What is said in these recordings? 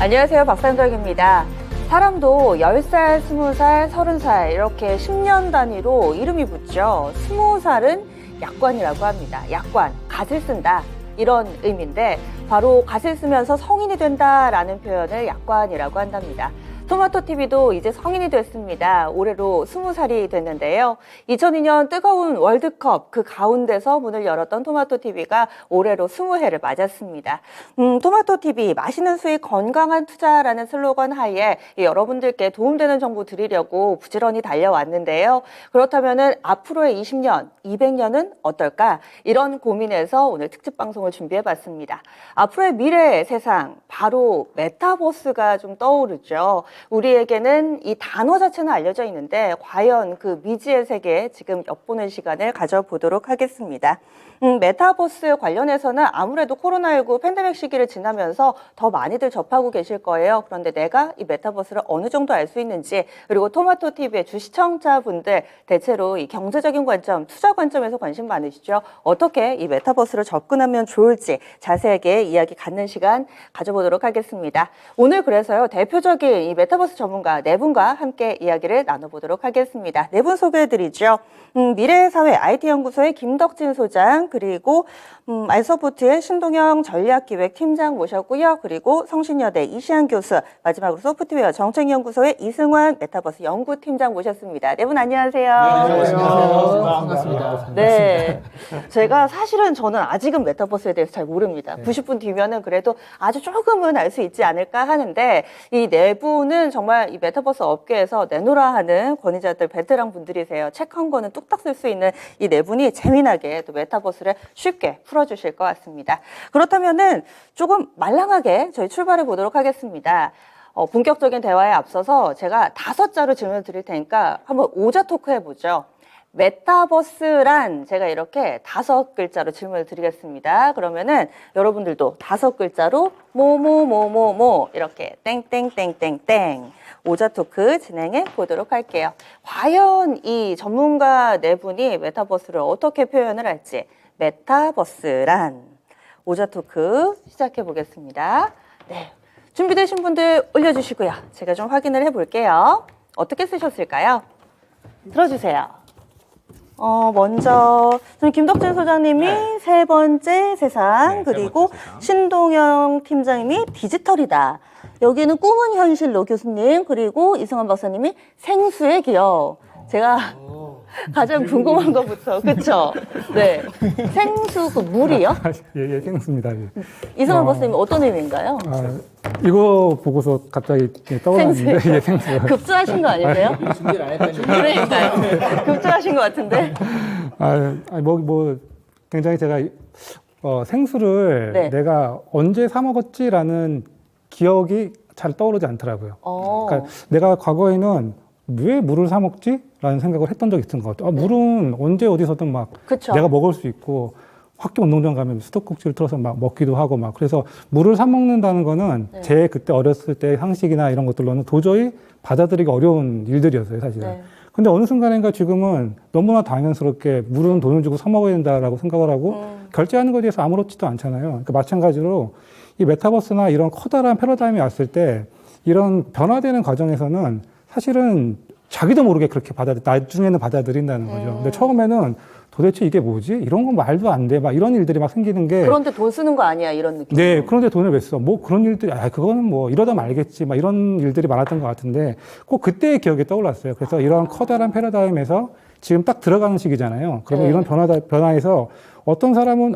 안녕하세요. 박상덕입니다. 사람도 10살, 20살, 30살 이렇게 10년 단위로 이름이 붙죠. 20살은 약관이라고 합니다. 약관, 갓을 쓴다. 이런 의미인데 바로 갓을 쓰면서 성인이 된다라는 표현을 약관이라고 한답니다. 토마토TV도 이제 성인이 됐습니다. 올해로 20살이 됐는데요. 2002년 뜨거운 월드컵 그 가운데서 문을 열었던 토마토TV가 올해로 20회를 맞았습니다. 토마토TV 맛있는 수익 건강한 투자라는 슬로건 하에 여러분들께 도움되는 정보 드리려고 부지런히 달려왔는데요. 그렇다면 앞으로의 20년, 200년은 어떨까? 이런 고민에서 오늘 특집 방송을 준비해봤습니다. 앞으로의 미래의 세상, 바로 메타버스가 좀 떠오르죠. 우리에게는 이 단어 자체는 알려져 있는데 과연 그 미지의 세계에 지금 엿보는 시간을 가져보도록 하겠습니다. 메타버스 관련해서는 아무래도 코로나19 팬데믹 시기를 지나면서 더 많이들 접하고 계실 거예요. 그런데 내가 이 메타버스를 어느 정도 알 수 있는지, 그리고 토마토TV의 주시청자분들 대체로 이 경제적인 관점, 투자 관점에서 관심 많으시죠? 어떻게 이 메타버스를 접근하면 좋을지 자세하게 이야기 갖는 시간 가져보도록 하겠습니다. 오늘 그래서요, 대표적인 이 메타버스 전문가 네 분과 함께 이야기를 나눠보도록 하겠습니다. 네 분 소개해드리죠. 미래사회 IT연구소의 김덕진 소장, 그리고 알서포트의 신동영 전략기획팀장 모셨고요. 그리고 성신여대 이시안 교수, 마지막으로 소프트웨어 정책연구소의 이승환 메타버스 연구팀장 모셨습니다. 네 분 안녕하세요. 네, 안녕하세요. 반갑습니다. 네, 제가 사실은 저는 아직은 메타버스에 대해서 잘 모릅니다. 90분 뒤면은 그래도 아주 조금은 알 수 있지 않을까 하는데, 이 네 분은 정말 이 메타버스 업계에서 내놓으라 하는 권위자들, 베테랑 분들이세요. 책 한 권은 뚝딱 쓸 수 있는 이 네 분이 재미나게 또 메타버스를 쉽게 풀어주실 것 같습니다. 그렇다면은 조금 말랑하게 저희 출발해 보도록 하겠습니다. 본격적인 대화에 앞서서 제가 5자로 질문을 드릴 테니까 한번 오자 토크 해보죠. 메타버스란 제가 이렇게 5글자로 질문을 드리겠습니다. 그러면은 여러분들도 5글자로 뭐뭐뭐뭐뭐 이렇게 땡땡땡땡땡 오자 토크 진행해 보도록 할게요. 과연 이 전문가 네 분이 메타버스를 어떻게 표현을 할지, 메타버스란 오자 토크 시작해 보겠습니다. 네, 준비되신 분들 올려주시고요. 제가 좀 확인을 해볼게요. 어떻게 쓰셨을까요? 들어주세요. 먼저 저는 김덕진 소장님이 세 번째 세상, 그리고 신동영 팀장님이 디지털이다. 여기는 꿈은 현실로 교수님, 그리고 이승환 박사님이 생수의 기업. 제가 가장 궁금한 것부터, 그쵸? 네. 생수, 그 물이요? 예, 생수입니다. 예. 이승환 박사님 어떤 의미인가요? 이거 보고서 갑자기 떠올랐는데, 예, 생수. 급조하신 거 아니세요? 준비를 안 했다니. 그러니까요. 급조하신 것 같은데. 굉장히 제가, 생수를 네. 내가 언제 사먹었지라는 기억이 잘 떠오르지 않더라고요. 그러니까 내가 과거에는 왜 물을 사 먹지? 라는 생각을 했던 적이 있던 것 같아요. 물은 언제 어디서든 막 그쵸. 내가 먹을 수 있고, 학교 운동장 가면 수도꼭지를 틀어서 막 먹기도 하고 막, 그래서 물을 사 먹는다는 거는 제 그때 어렸을 때 상식이나 이런 것들로는 도저히 받아들이기 어려운 일들이었어요, 사실은. 네. 근데 어느 순간인가 지금은 너무나 당연스럽게 물은 돈을 주고 사 먹어야 된다라고 생각을 하고 결제하는 것에 대해서 아무렇지도 않잖아요. 그러니까 마찬가지로 이 메타버스나 이런 커다란 패러다임이 왔을 때 이런 변화되는 과정에서는 사실은 자기도 모르게 그렇게 나중에는 받아들인다는 거죠. 근데 처음에는 도대체 이게 뭐지? 이런 건 말도 안 돼. 막 이런 일들이 막 생기는 게. 그런데 돈 쓰는 거 아니야, 이런 느낌. 네, 그런데 돈을 왜 써? 뭐 그런 일들이, 그거는 뭐 이러다 말겠지. 막 이런 일들이 많았던 것 같은데 꼭 그때의 기억이 떠올랐어요. 그래서 이런 커다란 패러다임에서 지금 딱 들어가는 시기잖아요. 그러면 이런 변화에서 어떤 사람은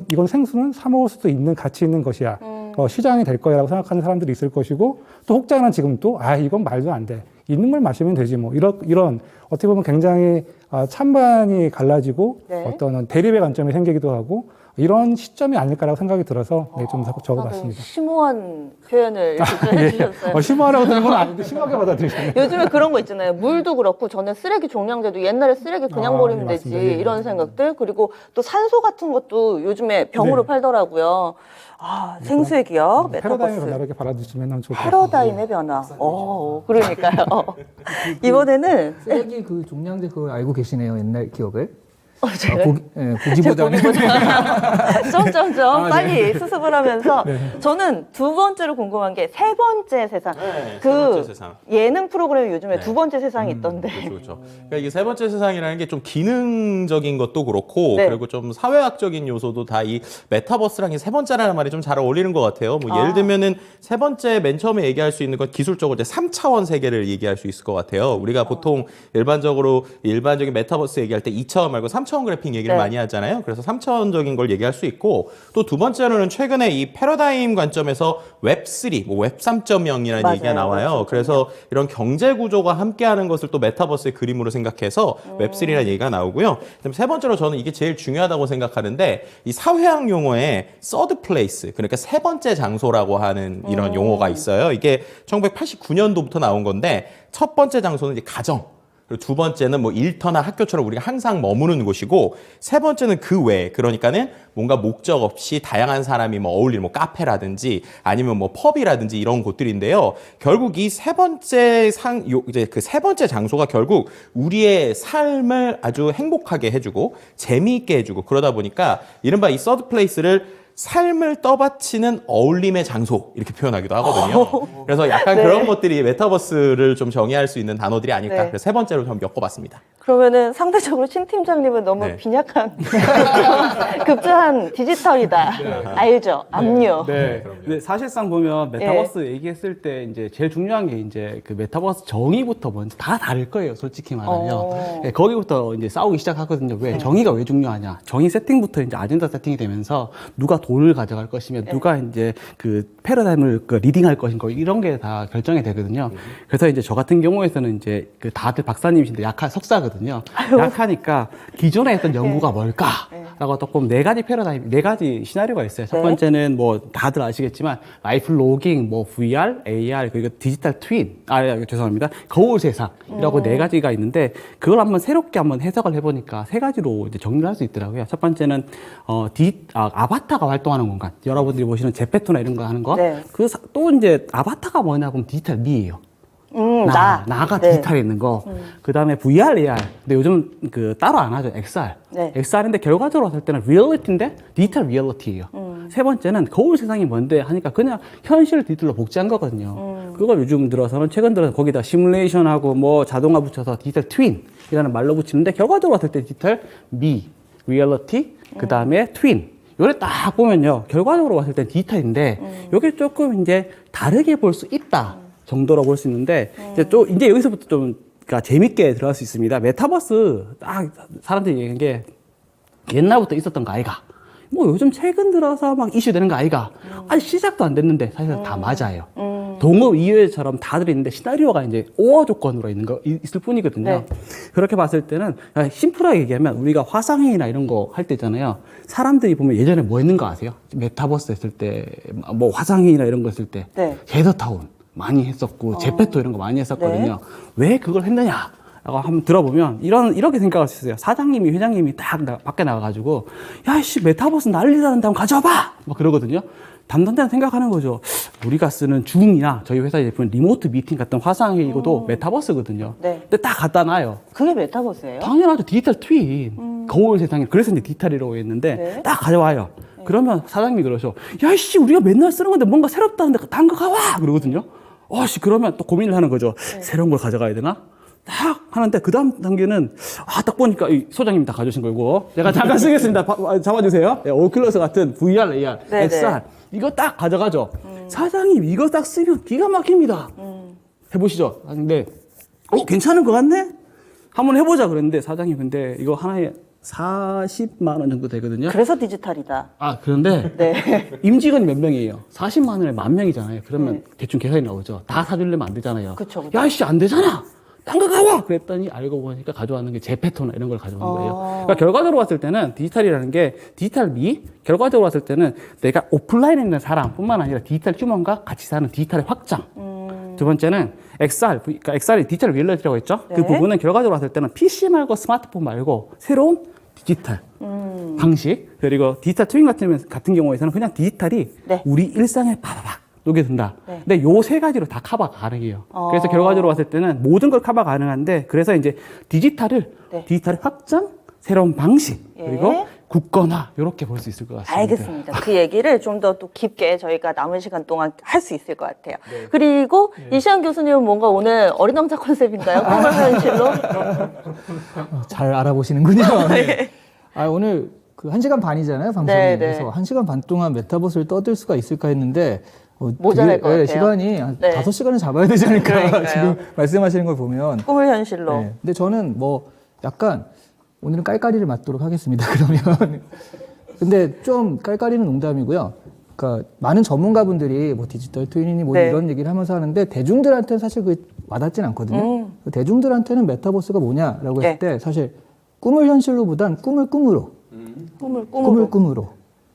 이건 생수는 사 먹을 수도 있는 가치 있는 것이야. 시장이 될 거야라고 생각하는 사람들이 있을 것이고, 또 혹자는 지금 또 이건 말도 안 돼. 있는 물 마시면 되지 뭐 이런 어떻게 보면 굉장히 찬반이 갈라지고 어떤 대립의 관점이 생기기도 하고 이런 시점이 아닐까라고 생각이 들어서 좀 적어봤습니다. 심오한 표현을 해주셨어요. 심오하라고 들은 건 아닌데 심하게 받아들이셨네요. 요즘에 그런 거 있잖아요. 물도 그렇고 저는 쓰레기 종량제도 옛날에 쓰레기 그냥 버리면 네, 되지 맞습니다. 이런 생각들, 그리고 또 산소 같은 것도 요즘에 병으로 팔더라고요. 생수의 기업, 패러다임의 메타버스. 변화를 받아주시면 좋을 것 같습니다. 패러다임의 변화. 그러니까요. 이번에는 쓰레기 그 종량제 그걸 알고 계시네요, 옛날 기억을. 제가 보기보다는 점점점 빨리 네. 수습을 하면서 네. 저는 두 번째로 궁금한 게 세 번째 세상. 네, 그 세 번째 세상. 예능 프로그램 요즘에 네. 두 번째 세상이 있던데. 그렇죠. 그러니까 이게 세 번째 세상이라는 게 좀 기능적인 것도 그렇고 네. 그리고 좀 사회학적인 요소도 다 이 메타버스랑 이 세 번째라는 말이 좀 잘 어울리는 것 같아요. 뭐 예를 들면은 세 번째 맨 처음에 얘기할 수 있는 건 기술적으로 이제 3차원 세계를 얘기할 수 있을 것 같아요. 우리가 보통 일반적인 메타버스 얘기할 때 2차원 말고 3차원 그래픽 얘기를 네. 많이 하잖아요. 그래서 3차원적인 걸 얘기할 수 있고 또 두 번째로는 최근에 이 패러다임 관점에서 웹3, 뭐 웹 3.0이라는 맞아요. 얘기가 나와요. 그래서 이런 경제 구조가 함께하는 것을 또 메타버스의 그림으로 생각해서 웹3라는 얘기가 나오고요. 그다음에 세 번째로 저는 이게 제일 중요하다고 생각하는데 이 사회학 용어에 third place, 그러니까 세 번째 장소라고 하는 이런 용어가 있어요. 이게 1989년도부터 나온 건데 첫 번째 장소는 이제 가정. 그리고 두 번째는 뭐 일터나 학교처럼 우리가 항상 머무는 곳이고 세 번째는 그 외에 그러니까는 뭔가 목적 없이 다양한 사람이 뭐 어울리는 뭐 카페라든지 아니면 뭐 펍이라든지 이런 곳들인데요. 결국 이 세 번째 이제 그 세 번째 장소가 결국 우리의 삶을 아주 행복하게 해주고 재미있게 해주고 그러다 보니까 이른바 이 서드 플레이스를 삶을 떠받치는 어울림의 장소 이렇게 표현하기도 하거든요. 그래서 약간 네. 그런 것들이 메타버스를 좀 정의할 수 있는 단어들이 아닐까. 네. 그래서 세 번째로 좀 엮어봤습니다. 그러면은 상대적으로 신 팀장님은 너무 네. 빈약한 급조한 디지털이다. 알죠? 압류. 네. 근데 사실상 보면 메타버스 얘기했을 때 이제 제일 중요한 게 이제 그 메타버스 정의부터 먼저 다 다를 거예요. 솔직히 말하면. 네, 거기부터 이제 싸우기 시작하거든요. 왜? 정의가 왜 중요하냐? 정의 세팅부터 이제 아젠다 세팅이 되면서 누가 돈을 가져갈 것이며 누가 이제 그 패러다임을 그 리딩할 것인가 이런 게 다 결정이 되거든요. 그래서 이제 저 같은 경우에서는 이제 그 다들 박사님이신데 석사거든요. 약하니까 기존에 했던 연구가 뭘까라고 조금 네 가지 패러다임, 네 가지 시나리오가 있어요. 첫 네. 번째는 뭐 다들 아시겠지만 라이프 로깅, 뭐 VR, AR 그리고 디지털 트윈, 죄송합니다. 거울 세상이라고 네 가지가 있는데 그걸 한번 새롭게 한번 해석을 해보니까 세 가지로 이제 정리를 할 수 있더라고요. 첫 번째는 아바타가 활동하는 공간. 여러분들이 보시는 제페토나 이런 거 하는 거. 네. 또 이제 아바타가 뭐냐 그럼 디지털 미예요. 나가 네. 디지털에 있는 거. 그 다음에 VR, AR. 근데 요즘 그 따로 안 하죠. XR. 네. XR인데 결과적으로 봤을 때는 리얼리티인데 디지털 리얼리티예요. 세 번째는 거울 세상이 뭔데 하니까 그냥 현실 디지털로 복제한 거거든요. 그걸 요즘 들어서는 최근 들어서 거기다 시뮬레이션하고 뭐 자동화 붙여서 디지털 트윈이라는 말로 붙이는데 결과적으로 봤을 때 디지털 리얼리티, 그 다음에 트윈. 요래 딱 보면요. 결과적으로 봤을 때 디지털인데 요게 조금 이제 다르게 볼 수 있다 정도로 볼 수 있는데 이제 여기서부터 좀 그러니까 재밌게 들어갈 수 있습니다. 메타버스 딱 사람들이 얘기하는 게 옛날부터 있었던 거 아이가? 뭐 요즘 최근 들어서 막 이슈되는 거 아이가? 아직 시작도 안 됐는데 사실 다 맞아요. 동업 이외처럼 다들 있는데 시나리오가 이제 오어 조건으로 있을 뿐이거든요. 네. 그렇게 봤을 때는 심플하게 얘기하면 우리가 화상회의나 이런 거 할 때 있잖아요. 사람들이 보면 예전에 뭐 했는 거 아세요? 메타버스 했을 때, 뭐 화상회의나 이런 거 했을 때, 네. 헤더타운 많이 했었고, 제페토 이런 거 많이 했었거든요. 왜 그걸 했느냐? 라고 한번 들어보면 이렇게 생각할 수 있어요. 사장님이 회장님이 딱 밖에 나가가지고 야이씨 메타버스 난리라는데 한번 가져와봐 막 그러거든요. 담당자는 생각하는 거죠. 우리가 쓰는 줌이나 저희 회사 제품 리모트 미팅 같은 화상회의고도 메타버스거든요. 네. 근데 딱 갖다 놔요. 그게 메타버스예요? 당연하죠. 디지털 트윈. 거울 세상에. 그래서 이제 디지털이라고 했는데 네. 딱 가져와요. 그러면 사장님이 그러죠. 야이씨 우리가 맨날 쓰는 건데 뭔가 새롭다는데 단 거 가와 그러거든요. 그러면 또 고민을 하는 거죠. 새로운 걸 가져가야 되나? 딱 하는데 그 다음 단계는 딱 보니까 이 소장님이 다 가져오신 거고 제가 잠깐 쓰겠습니다. 잡아주세요. 오큘러스 같은 VR, AR, 네네. XR 이거 딱 가져가죠. 사장님 이거 딱 쓰면 기가 막힙니다. 해보시죠. 근데 괜찮은 것 같네? 한번 해보자 그랬는데 사장님 근데 이거 하나에 40만 원 정도 되거든요. 그래서 디지털이다. 그런데 네. 임직원이 몇 명이에요? 40만 원에 10,000명이잖아요. 그러면 대충 계산이 나오죠. 다 사주려면 안 되잖아요. 그쵸. 야이씨 안 되잖아. 딴 거 가와! 그랬더니 알고 보니까 가져왔는 게 제페토나 이런 걸 가져온 거예요. 그러니까 결과적으로 봤을 때는 디지털이라는 게 디지털 결과적으로 봤을 때는 내가 오프라인에 있는 사람뿐만 아니라 디지털 휴먼과 같이 사는 디지털의 확장. 두 번째는 XR, 그러니까 XR이 디지털 리얼리티라고 했죠. 네. 그 부분은 결과적으로 봤을 때는 PC 말고 스마트폰 말고 새로운 디지털 방식. 그리고 디지털 트윈 같은 경우에서는 그냥 디지털이 네. 우리 일상에 파바박 녹여든다. 네. 근데 요 세 가지로 다 커버 가능해요. 그래서 결과적으로 봤을 때는 모든 걸 커버 가능한데 그래서 이제 디지털의 확장, 새로운 방식 예. 그리고 굳건화 이렇게 볼 수 있을 것 같습니다. 알겠습니다. 그 얘기를 좀 더 또 깊게 저희가 남은 시간 동안 할 수 있을 것 같아요. 그리고 이시안 교수님은 뭔가 오늘 어린 왕자 컨셉인가요? 꿈을 현실로? 잘 알아보시는군요. 네. 오늘 그 1시간 반이잖아요, 방송이. 네, 네. 그래서 1시간 반 동안 메타버스를 떠들 수가 있을까 했는데 모자랄 것 같아요. 시간이 한 네. 5시간을 잡아야 되지 않을까 그러니까요. 지금 말씀하시는 걸 보면. 꿈을 현실로. 네. 근데 저는 뭐 약간 오늘은 깔깔이를 맞도록 하겠습니다. 그러면 근데 좀 깔깔이는 농담이고요. 그러니까 많은 전문가분들이 뭐 디지털 트윈이니 뭐 네. 이런 얘기를 하면서 하는데 대중들한테는 사실 그게 와닿진 않거든요. 대중들한테는 메타버스가 뭐냐라고 했을 네. 때 사실 꿈을 현실로보단 꿈을 꿈으로, 꿈을 꿈으로.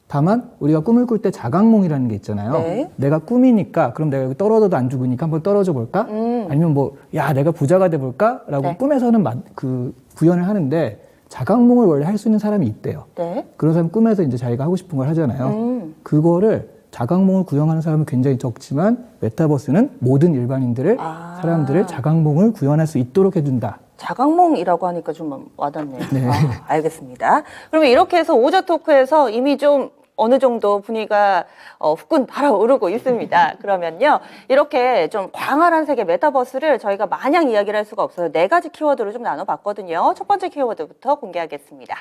다만 우리가 꿈을 꿀 때 자각몽이라는 게 있잖아요. 네. 내가 꿈이니까 그럼 내가 여기 떨어져도 안 죽으니까 한번 떨어져 볼까? 아니면 뭐 야 내가 부자가 돼 볼까라고 네. 꿈에서는 그 구현을 하는데 자각몽을 원래 할 수 있는 사람이 있대요. 네. 그런 사람 꿈에서 이제 자기가 하고 싶은 걸 하잖아요. 그거를 자각몽을 구현하는 사람은 굉장히 적지만 메타버스는 모든 일반인들을 사람들을 자각몽을 구현할 수 있도록 해준다. 자각몽이라고 하니까 좀 와닿네요. 네. 알겠습니다. 그러면 이렇게 해서 오저 토크에서 이미 좀 어느 정도 분위기가 후끈 달아오르고 있습니다. 그러면요, 이렇게 좀 광활한 세계 메타버스를 저희가 마냥 이야기를 할 수가 없어요. 4가지 키워드로 좀 나눠봤거든요. 첫 번째 키워드부터 공개하겠습니다.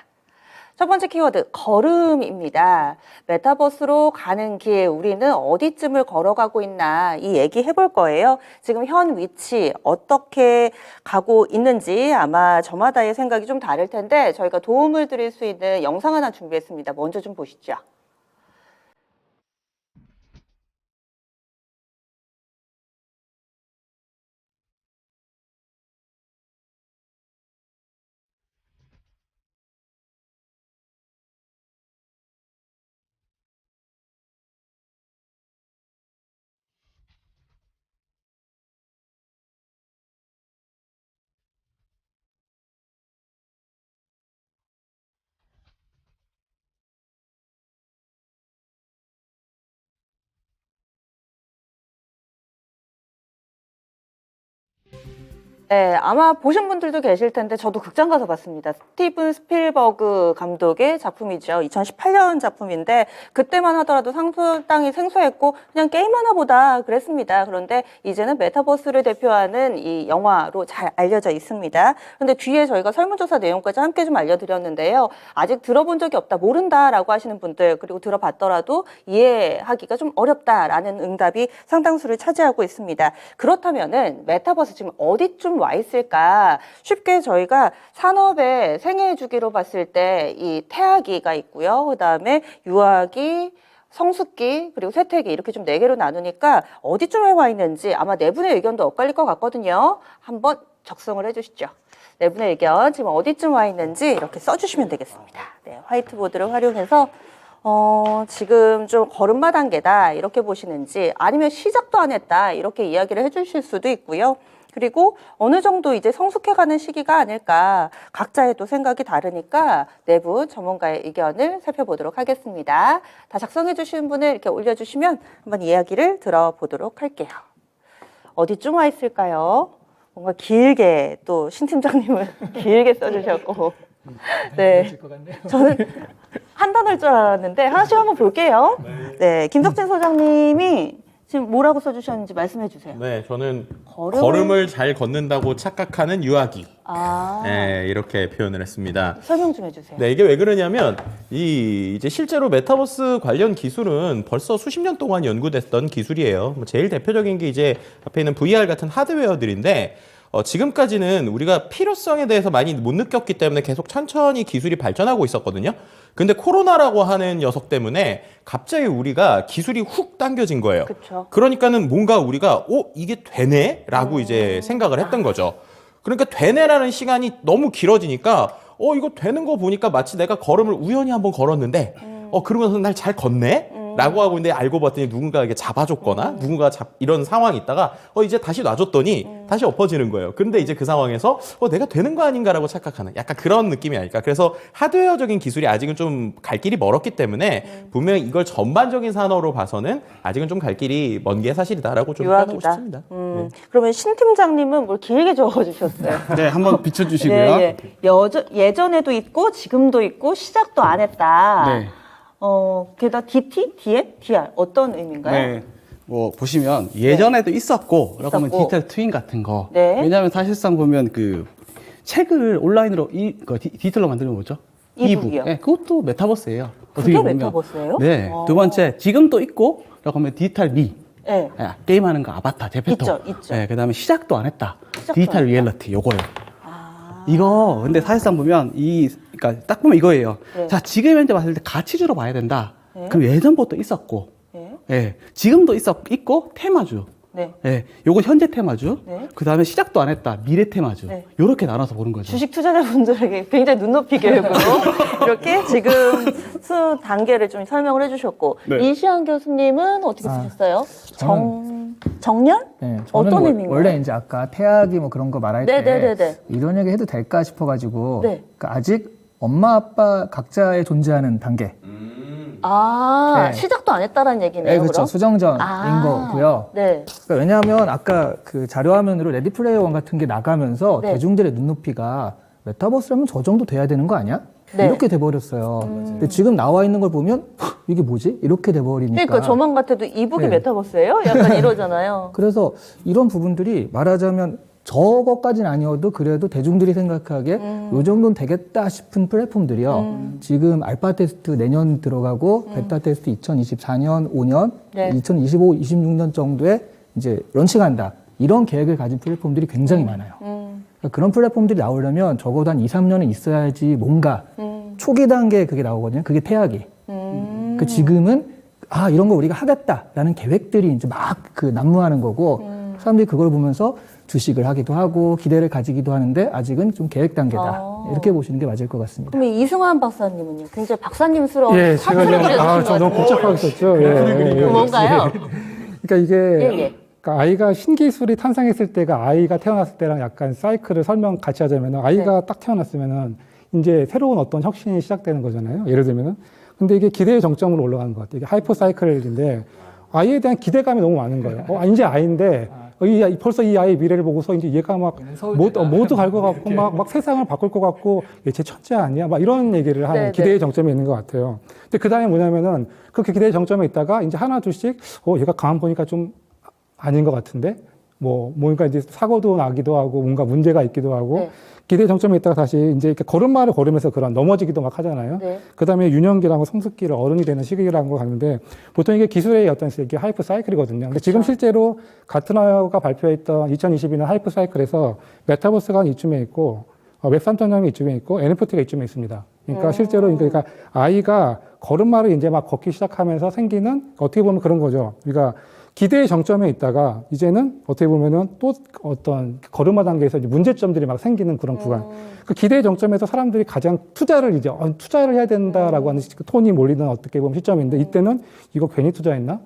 첫 번째 키워드, 걸음입니다. 메타버스로 가는 길, 우리는 어디쯤을 걸어가고 있나, 이 얘기 해볼 거예요. 지금 현 위치, 어떻게 가고 있는지 아마 저마다의 생각이 좀 다를 텐데, 저희가 도움을 드릴 수 있는 영상 하나 준비했습니다. 먼저 좀 보시죠. 네, 아마 보신 분들도 계실 텐데 저도 극장 가서 봤습니다. 스티븐 스필버그 감독의 작품이죠. 2018년 작품인데 그때만 하더라도 상당히 생소했고 그냥 게임 하나 보다 그랬습니다. 그런데 이제는 메타버스를 대표하는 이 영화로 잘 알려져 있습니다. 그런데 뒤에 저희가 설문조사 내용까지 함께 좀 알려드렸는데요. 아직 들어본 적이 없다, 모른다라고 하시는 분들, 그리고 들어봤더라도 이해하기가 좀 어렵다라는 응답이 상당수를 차지하고 있습니다. 그렇다면은 메타버스 지금 어디쯤 와 있을까? 쉽게 저희가 산업의 생애 주기로 봤을 때 이 태아기가 있고요. 그다음에 유아기, 성숙기, 그리고 쇠퇴기 이렇게 좀 4개로 나누니까 어디쯤에 와 있는지 아마 네 분의 의견도 엇갈릴 것 같거든요. 한번 적성을 해주시죠. 네 분의 의견 지금 어디쯤 와 있는지 이렇게 써주시면 되겠습니다. 네, 화이트보드를 활용해서 지금 좀 걸음마 단계다 이렇게 보시는지, 아니면 시작도 안 했다 이렇게 이야기를 해주실 수도 있고요. 그리고 어느 정도 이제 성숙해가는 시기가 아닐까, 각자의 또 생각이 다르니까 내부 전문가의 의견을 살펴보도록 하겠습니다. 다 작성해 주신 분을 이렇게 올려주시면 한번 이야기를 들어보도록 할게요. 어디쯤 와 있을까요? 뭔가 길게, 또 신 팀장님은 길게 써주셨고, 네, 저는 한 단어일 줄 알았는데 하나씩 한번 볼게요. 네, 김석진 소장님이 지금 뭐라고 써주셨는지 말씀해 주세요. 네, 저는 걸음을 잘 걷는다고 착각하는 유아기. 네, 이렇게 표현을 했습니다. 설명 좀 해주세요. 네, 이게 왜 그러냐면 이제 실제로 메타버스 관련 기술은 벌써 수십 년 동안 연구됐던 기술이에요. 뭐 제일 대표적인 게 이제 앞에 있는 VR 같은 하드웨어들인데, 지금까지는 우리가 필요성에 대해서 많이 못 느꼈기 때문에 계속 천천히 기술이 발전하고 있었거든요. 근데 코로나라고 하는 녀석 때문에 갑자기 우리가 기술이 훅 당겨진 거예요. 그쵸. 그러니까는 뭔가 우리가 이게 되네? 라고 이제 생각을 했던 거죠. 그러니까 되네라는 시간이 너무 길어지니까 이거 되는 거 보니까 마치 내가 걸음을 우연히 한번 걸었는데 그러고서 날 잘 걷네? 라고 하고 있는데 알고 봤더니 누군가에게 잡아줬거나 누군가 이런 상황이 있다가 이제 다시 놔줬더니 다시 엎어지는 거예요. 그런데 이제 그 상황에서 내가 되는 거 아닌가라고 착각하는 약간 그런 느낌이 아닐까. 그래서 하드웨어적인 기술이 아직은 좀 갈 길이 멀었기 때문에 분명히 이걸 전반적인 산업으로 봐서는 아직은 좀 갈 길이 먼 게 사실이다라고 좀 표현하고 유학이다. 싶습니다. 그러면 신 팀장님은 뭘 길게 적어주셨어요. 네, 한번 비춰주시고요. 네, 예전에도 있고 지금도 있고 시작도 안 했다. 네. 게다가 DT, DM, DR 어떤 의미인가요? 네. 뭐 보시면 예전에도 있었고, 라고 하면 있었고. 디지털 트윈 같은 거. 네. 왜냐하면 사실상 보면 그 책을 온라인으로 디지털로 만들면 뭐죠? 이북이요? 네, 그것도 메타버스예요. 그게 어떻게 보면. 메타버스예요? 네. 어. 두 번째, 지금도 있고, 라고 하면 디지털 미. 네. 게임하는 거 아바타, 제페토. 있죠. 네, 그 다음에 시작도 안 했다. 시작도 디지털 안 했다. 리얼리티, 요거요. 이거, 근데 사실상 보면, 그러니까 딱 보면 이거예요. 네. 자, 지금 현재 봤을 때 가치주로 봐야 된다. 네. 그럼 예전부터 있었고, 네. 예, 지금도 있고, 테마주. 네. 예, 요거 현재 테마주. 네. 그 다음에 시작도 안 했다. 미래 테마주. 네. 요렇게 나눠서 보는 거죠. 주식 투자자분들에게 굉장히 눈높이 교육으로 이렇게 지금 수 단계를 좀 설명을 해주셨고 네. 이시안 교수님은 어떻게 쓰셨어요? 정년? 네, 저는 어떤 뭐 의미인가요? 원래 이제 아까 태학이 뭐 그런 거 말할 때 네네네네. 이런 얘기 해도 될까 싶어가지고 네. 그러니까 아직 엄마 아빠 각자의 존재하는 단계. 네. 시작도 안 했다라는 얘기네요. 네, 그렇죠. 그럼? 수정전인 거고요. 네. 그러니까 왜냐하면 아까 그 자료화면으로 레디 플레이어 원 같은 게 나가면서 네. 대중들의 눈높이가 메타버스라면 저 정도 돼야 되는 거 아니야? 네. 이렇게 돼버렸어요. 근데 지금 나와 있는 걸 보면 이게 뭐지? 이렇게 돼버리니까. 그러니까 저만 같아도 이북이 네. 메타버스예요? 약간 이러잖아요. 그래서 이런 부분들이 말하자면 저것까지는 아니어도 그래도 대중들이 생각하기에 요 정도는 되겠다 싶은 플랫폼들이요. 지금 알파 테스트 내년 들어가고 베타 테스트 2024년, 5년, 네. 2025, 26년 정도에 이제 런칭한다. 이런 계획을 가진 플랫폼들이 굉장히 많아요. 그러니까 그런 플랫폼들이 나오려면 적어도 한 2, 3년은 있어야지 뭔가 초기 단계에 그게 나오거든요. 그게 태학이. 그 지금은 이런 거 우리가 하겠다라는 계획들이 이제 막 그 난무하는 거고 사람들이 그걸 보면서 주식을 하기도 하고 기대를 가지기도 하는데 아직은 좀 계획 단계다. 이렇게 보시는 게 맞을 것 같습니다. 그럼 이승환 박사님은요? 굉장히 박사님스러운 예, 제가 사투를 부려주신 저 너무 것 같은데. 복잡하게 썼죠. 예. 뭔가요? 그러니까 이게 예. 그러니까 아이가 신기술이 탄생했을 때가 아이가 태어났을 때랑 약간 사이클을 설명 같이 하자면은 아이가 네. 딱 태어났으면은 이제 새로운 어떤 혁신이 시작되는 거잖아요. 예를 들면은 근데 이게 기대의 정점으로 올라가는 것 같아요. 이게 하이퍼 사이클인데 아이에 대한 기대감이 너무 많은 거예요. 이제 아이인데 벌써 이 아이의 미래를 보고서 이제 얘가 막 모두 갈 것 같고 막 세상을 바꿀 것 같고 얘 쟤 천재 아니야? 막 이런 얘기를 하는 네, 기대의 네. 정점에 있는 것 같아요. 근데 그 다음에 뭐냐면은 그렇게 기대의 정점에 있다가 이제 하나 둘씩 얘가 가만 보니까 좀 아닌 것 같은데 뭔가 이제 사고도 나기도 하고 뭔가 문제가 있기도 하고 네. 기대 정점에 있다가 다시 이제 이렇게 걸음마를 걸으면서 그런 넘어지기도 막 하잖아요. 네. 그 다음에 유년기라고 성숙기를 어른이 되는 시기라는 걸 가는데 보통 이게 기술의 어떤 이게 하이퍼 사이클이거든요. 근데 지금 실제로 가트너가 발표했던 2022년 하이퍼 사이클에서 메타버스가 이쯤에 있고 웹 3.0이 이쯤에 있고 NFT가 이쯤에 있습니다. 그러니까 실제로 그러니까 아이가 걸음마를 이제 막 걷기 시작하면서 생기는 어떻게 보면 그런 거죠. 그러니까 기대의 정점에 있다가 이제는 어떻게 보면은 또 어떤 걸음마 단계에서 이제 문제점들이 막 생기는 그런 구간. 그 기대의 정점에서 사람들이 가장 투자를 해야 된다라고 하는 그 톤이 몰리는 어떻게 보면 시점인데 이때는 이거 괜히 투자했나?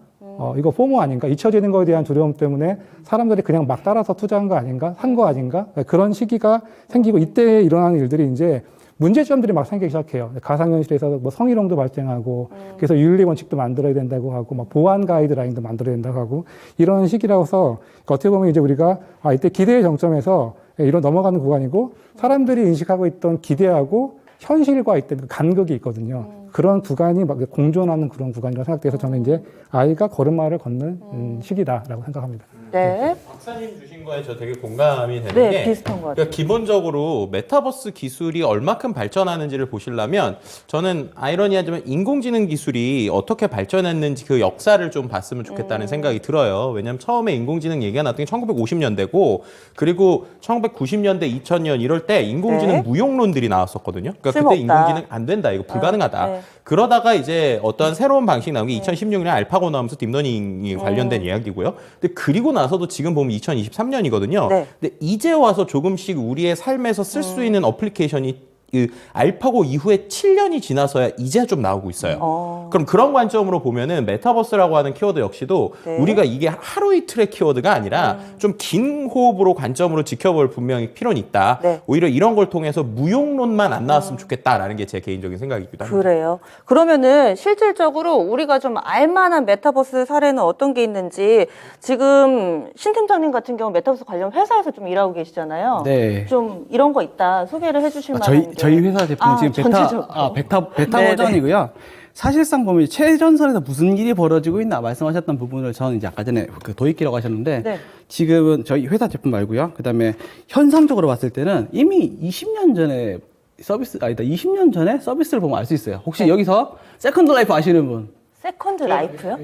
이거 포모 아닌가? 잊혀지는 거에 대한 두려움 때문에 사람들이 그냥 막 따라서 투자한 거 아닌가? 산 거 아닌가? 그런 시기가 생기고 이때 일어나는 일들이 이제 문제점들이 막 생기기 시작해요. 가상현실에서 뭐 성희롱도 발생하고, 그래서 윤리 원칙도 만들어야 된다고 하고, 막 보안 가이드라인도 만들어야 된다고 하고, 이런 시기라서 어떻게 보면 이제 우리가 이때 기대의 정점에서 이런 넘어가는 구간이고, 사람들이 인식하고 있던 기대하고 현실과 있던 그 간극이 있거든요. 그런 구간이 막 공존하는 그런 구간이라고 생각돼서 저는 이제 아이가 걸음마를 걷는 시기다라고 생각합니다. 네. 박사님 주신 거에 저 되게 공감이 되는 네, 게 비슷한 것 같아요. 그러니까 기본적으로 메타버스 기술이 얼마큼 발전하는지를 보시려면 저는 아이러니하지만 인공지능 기술이 어떻게 발전했는지 그 역사를 좀 봤으면 좋겠다는 생각이 들어요. 왜냐하면 처음에 인공지능 얘기가 나왔던 게 1950년대고 그리고 1990년대, 2000년 이럴 때 인공지능 네. 무용론들이 나왔었거든요. 그러니까 쓸모없다. 그때 인공지능 안 된다, 이거 불가능하다. 네. 그러다가 이제 어떤 새로운 방식 나온 게 2016년에 알파고 나오면서 딥러닝이 관련된 이야기고요. 근데 그리고 나서도 지금 보면 2023년이거든요. 네. 근데 이제 와서 조금씩 우리의 삶에서 쓸 수 있는 어플리케이션이 그 알파고 이후에 7년이 지나서야 이제 좀 나오고 있어요. 그럼 그런 관점으로 보면은 메타버스라고 하는 키워드 역시도 네. 우리가 이게 하루 이틀의 키워드가 아니라 좀 긴 호흡으로 관점으로 지켜볼 분명히 필요는 있다. 네. 오히려 이런 걸 통해서 무용론만 안 나왔으면 좋겠다라는 게 제 개인적인 생각이기도 합니다. 그래요. 그러면은 실질적으로 우리가 좀 알만한 메타버스 사례는 어떤 게 있는지 지금 신 팀장님 같은 경우 메타버스 관련 회사에서 좀 일하고 계시잖아요. 네. 좀 이런 거 있다 소개를 해주실 만한 게. 저희 회사 제품 지금 전체적으로. 베타 네네. 버전이고요. 사실상 보면 최전선에서 무슨 일이 벌어지고 있나 말씀하셨던 부분을 저는 이제 아까 전에 그 도입기라고 하셨는데 네. 지금은 저희 회사 제품 말고요. 그다음에 현상적으로 봤을 때는 이미 20년 전에 20년 전에 서비스를 보면 알 수 있어요. 혹시 네. 여기서 세컨드 라이프 아시는 분? 세컨드 라이프요?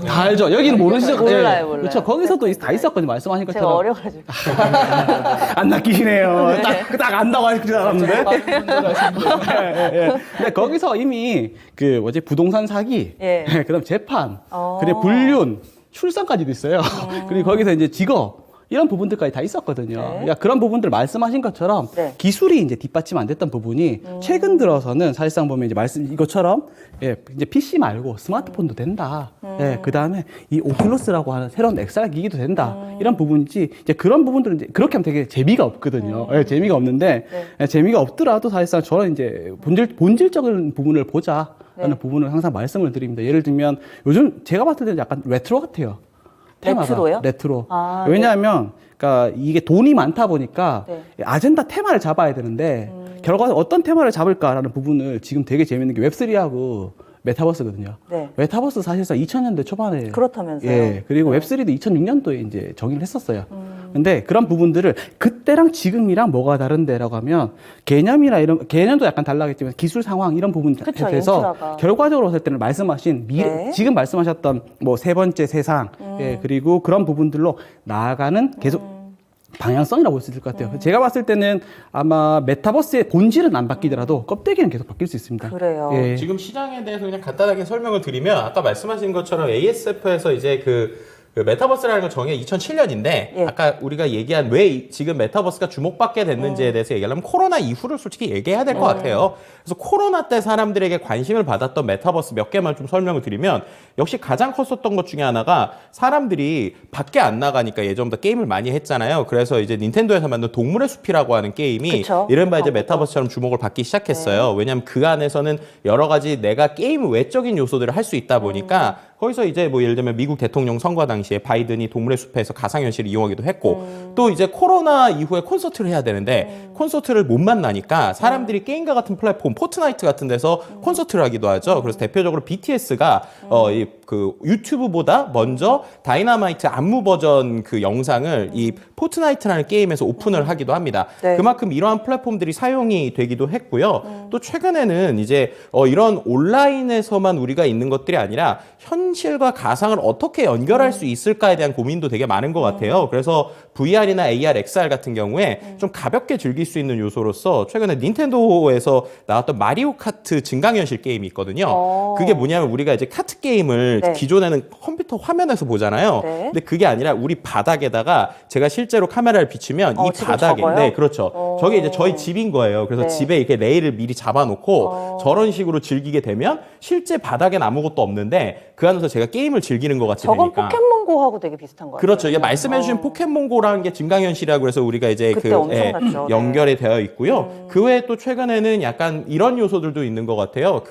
다 알죠. 여기는 모르시죠? 몰라요. 그렇죠. 거기서도 다 있었거든요. 말씀하신 제가 것처럼. 어려가지고. 안 낚이시네요. 네. 딱 안다고 하실 줄 알았는데. 근데 거기서 이미 부동산 사기, 예. 그다음 재판, 그리고 불륜, 출산까지도 있어요. 그리고 거기서 이제 직업. 이런 부분들까지 다 있었거든요. 네. 그러니까 그런 부분들 말씀하신 것처럼 네. 기술이 이제 뒷받침 안 됐던 부분이 최근 들어서는 사실상 보면 이제 이것처럼 이제 PC 말고 스마트폰도 된다. 그 다음에 이 오큘러스라고 하는 새로운 XR 기기도 된다. 이런 부분이지 이제 그런 부분들은 이제 그렇게 하면 되게 재미가 없거든요. 재미가 없는데 재미가 없더라도 사실상 저는 이제 본질적인 부분을 보자라는 부분을 항상 말씀을 드립니다. 예를 들면 요즘 제가 봤을 때는 약간 레트로 같아요. 테마가. 레트로요? 레트로. 아, 왜냐하면, 그러니까 이게 돈이 많다 보니까 네. 아젠다 테마를 잡아야 되는데 결과적으로 어떤 테마를 잡을까라는 부분을 지금 되게 재밌는 게 웹3하고 메타버스거든요. 네. 메타버스 사실상 2000년대 초반에. 그렇다면서요. 예. 그리고 웹3도 2006년도에 이제 정의를 했었어요. 근데 그런 부분들을 그때랑 지금이랑 뭐가 다른데라고 하면 개념이나 이런, 개념도 약간 달라겠지만 기술 상황 이런 부분에 그쵸, 대해서 인프라가. 결과적으로 볼 때는 말씀하신 네. 지금 말씀하셨던 뭐 세 번째 세상, 예, 그리고 그런 부분들로 나아가는 계속 방향성이라고 볼 수 있을 것 같아요. 제가 봤을 때는 아마 메타버스의 본질은 안 바뀌더라도 껍데기는 계속 바뀔 수 있습니다. 그래요. 예. 지금 시장에 대해서 그냥 간단하게 설명을 드리면 아까 말씀하신 것처럼 ASF에서 이제 그 메타버스라는 걸 정해 2007년인데 예. 아까 우리가 얘기한 왜 지금 메타버스가 주목받게 됐는지에 대해서 얘기하려면 코로나 이후를 솔직히 얘기해야 될 것 같아요. 그래서 코로나 때 사람들에게 관심을 받았던 메타버스 몇 개만 좀 설명을 드리면 역시 가장 컸었던 것 중에 하나가 사람들이 밖에 안 나가니까 예전부터 게임을 많이 했잖아요. 그래서 이제 닌텐도에서 만든 동물의 숲이라고 하는 게임이 그쵸. 이른바 이제 메타버스처럼 주목을 받기 시작했어요. 왜냐하면 그 안에서는 여러 가지 내가 게임 외적인 요소들을 할 수 있다 보니까 거기서 이제 뭐 예를 들면 미국 대통령 선거 당시에 바이든이 동물의 숲에서 가상현실을 이용하기도 했고 또 이제 코로나 이후에 콘서트를 해야 되는데 콘서트를 못 만나니까 사람들이 게임과 같은 플랫폼 포트나이트 같은 데서 콘서트를 하기도 하죠. 그래서 대표적으로 BTS가 그 유튜브보다 먼저 다이너마이트 안무 버전 그 영상을 이 포트나이트라는 게임에서 오픈을 하기도 합니다. 네. 그만큼 이러한 플랫폼들이 사용이 되기도 했고요. 또 최근에는 이제 이런 온라인에서만 우리가 있는 것들이 아니라 현실과 가상을 어떻게 연결할 수 있을까에 대한 고민도 되게 많은 것 같아요. 그래서 VR이나 AR, XR 같은 경우에 좀 가볍게 즐길 수 있는 요소로서 최근에 닌텐도에서 나왔던 마리오 카트 증강현실 게임이 있거든요. 그게 뭐냐면 우리가 이제 카트 게임을 네. 기존에는 컴퓨터 화면에서 보잖아요. 네. 근데 그게 아니라 우리 바닥에다가 제가 실제로 카메라를 비추면 이 지금 바닥에 저거요? 네, 그렇죠. 저게 이제 저희 집인 거예요. 그래서 네. 집에 이렇게 레일을 미리 잡아놓고 저런 식으로 즐기게 되면 실제 바닥엔 아무것도 없는데 그 안에서 제가 게임을 즐기는 것 같이 저건 되니까. 포켓몬고하고 되게 비슷한 것 같아요. 그렇죠. 이게 말씀해주신 포켓몬고라는 게 증강현실이라고 해서 우리가 이제 그때 엄청났죠. 네. 연결이 되어 있고요. 그 외에 또 최근에는 약간 이런 요소들도 있는 것 같아요.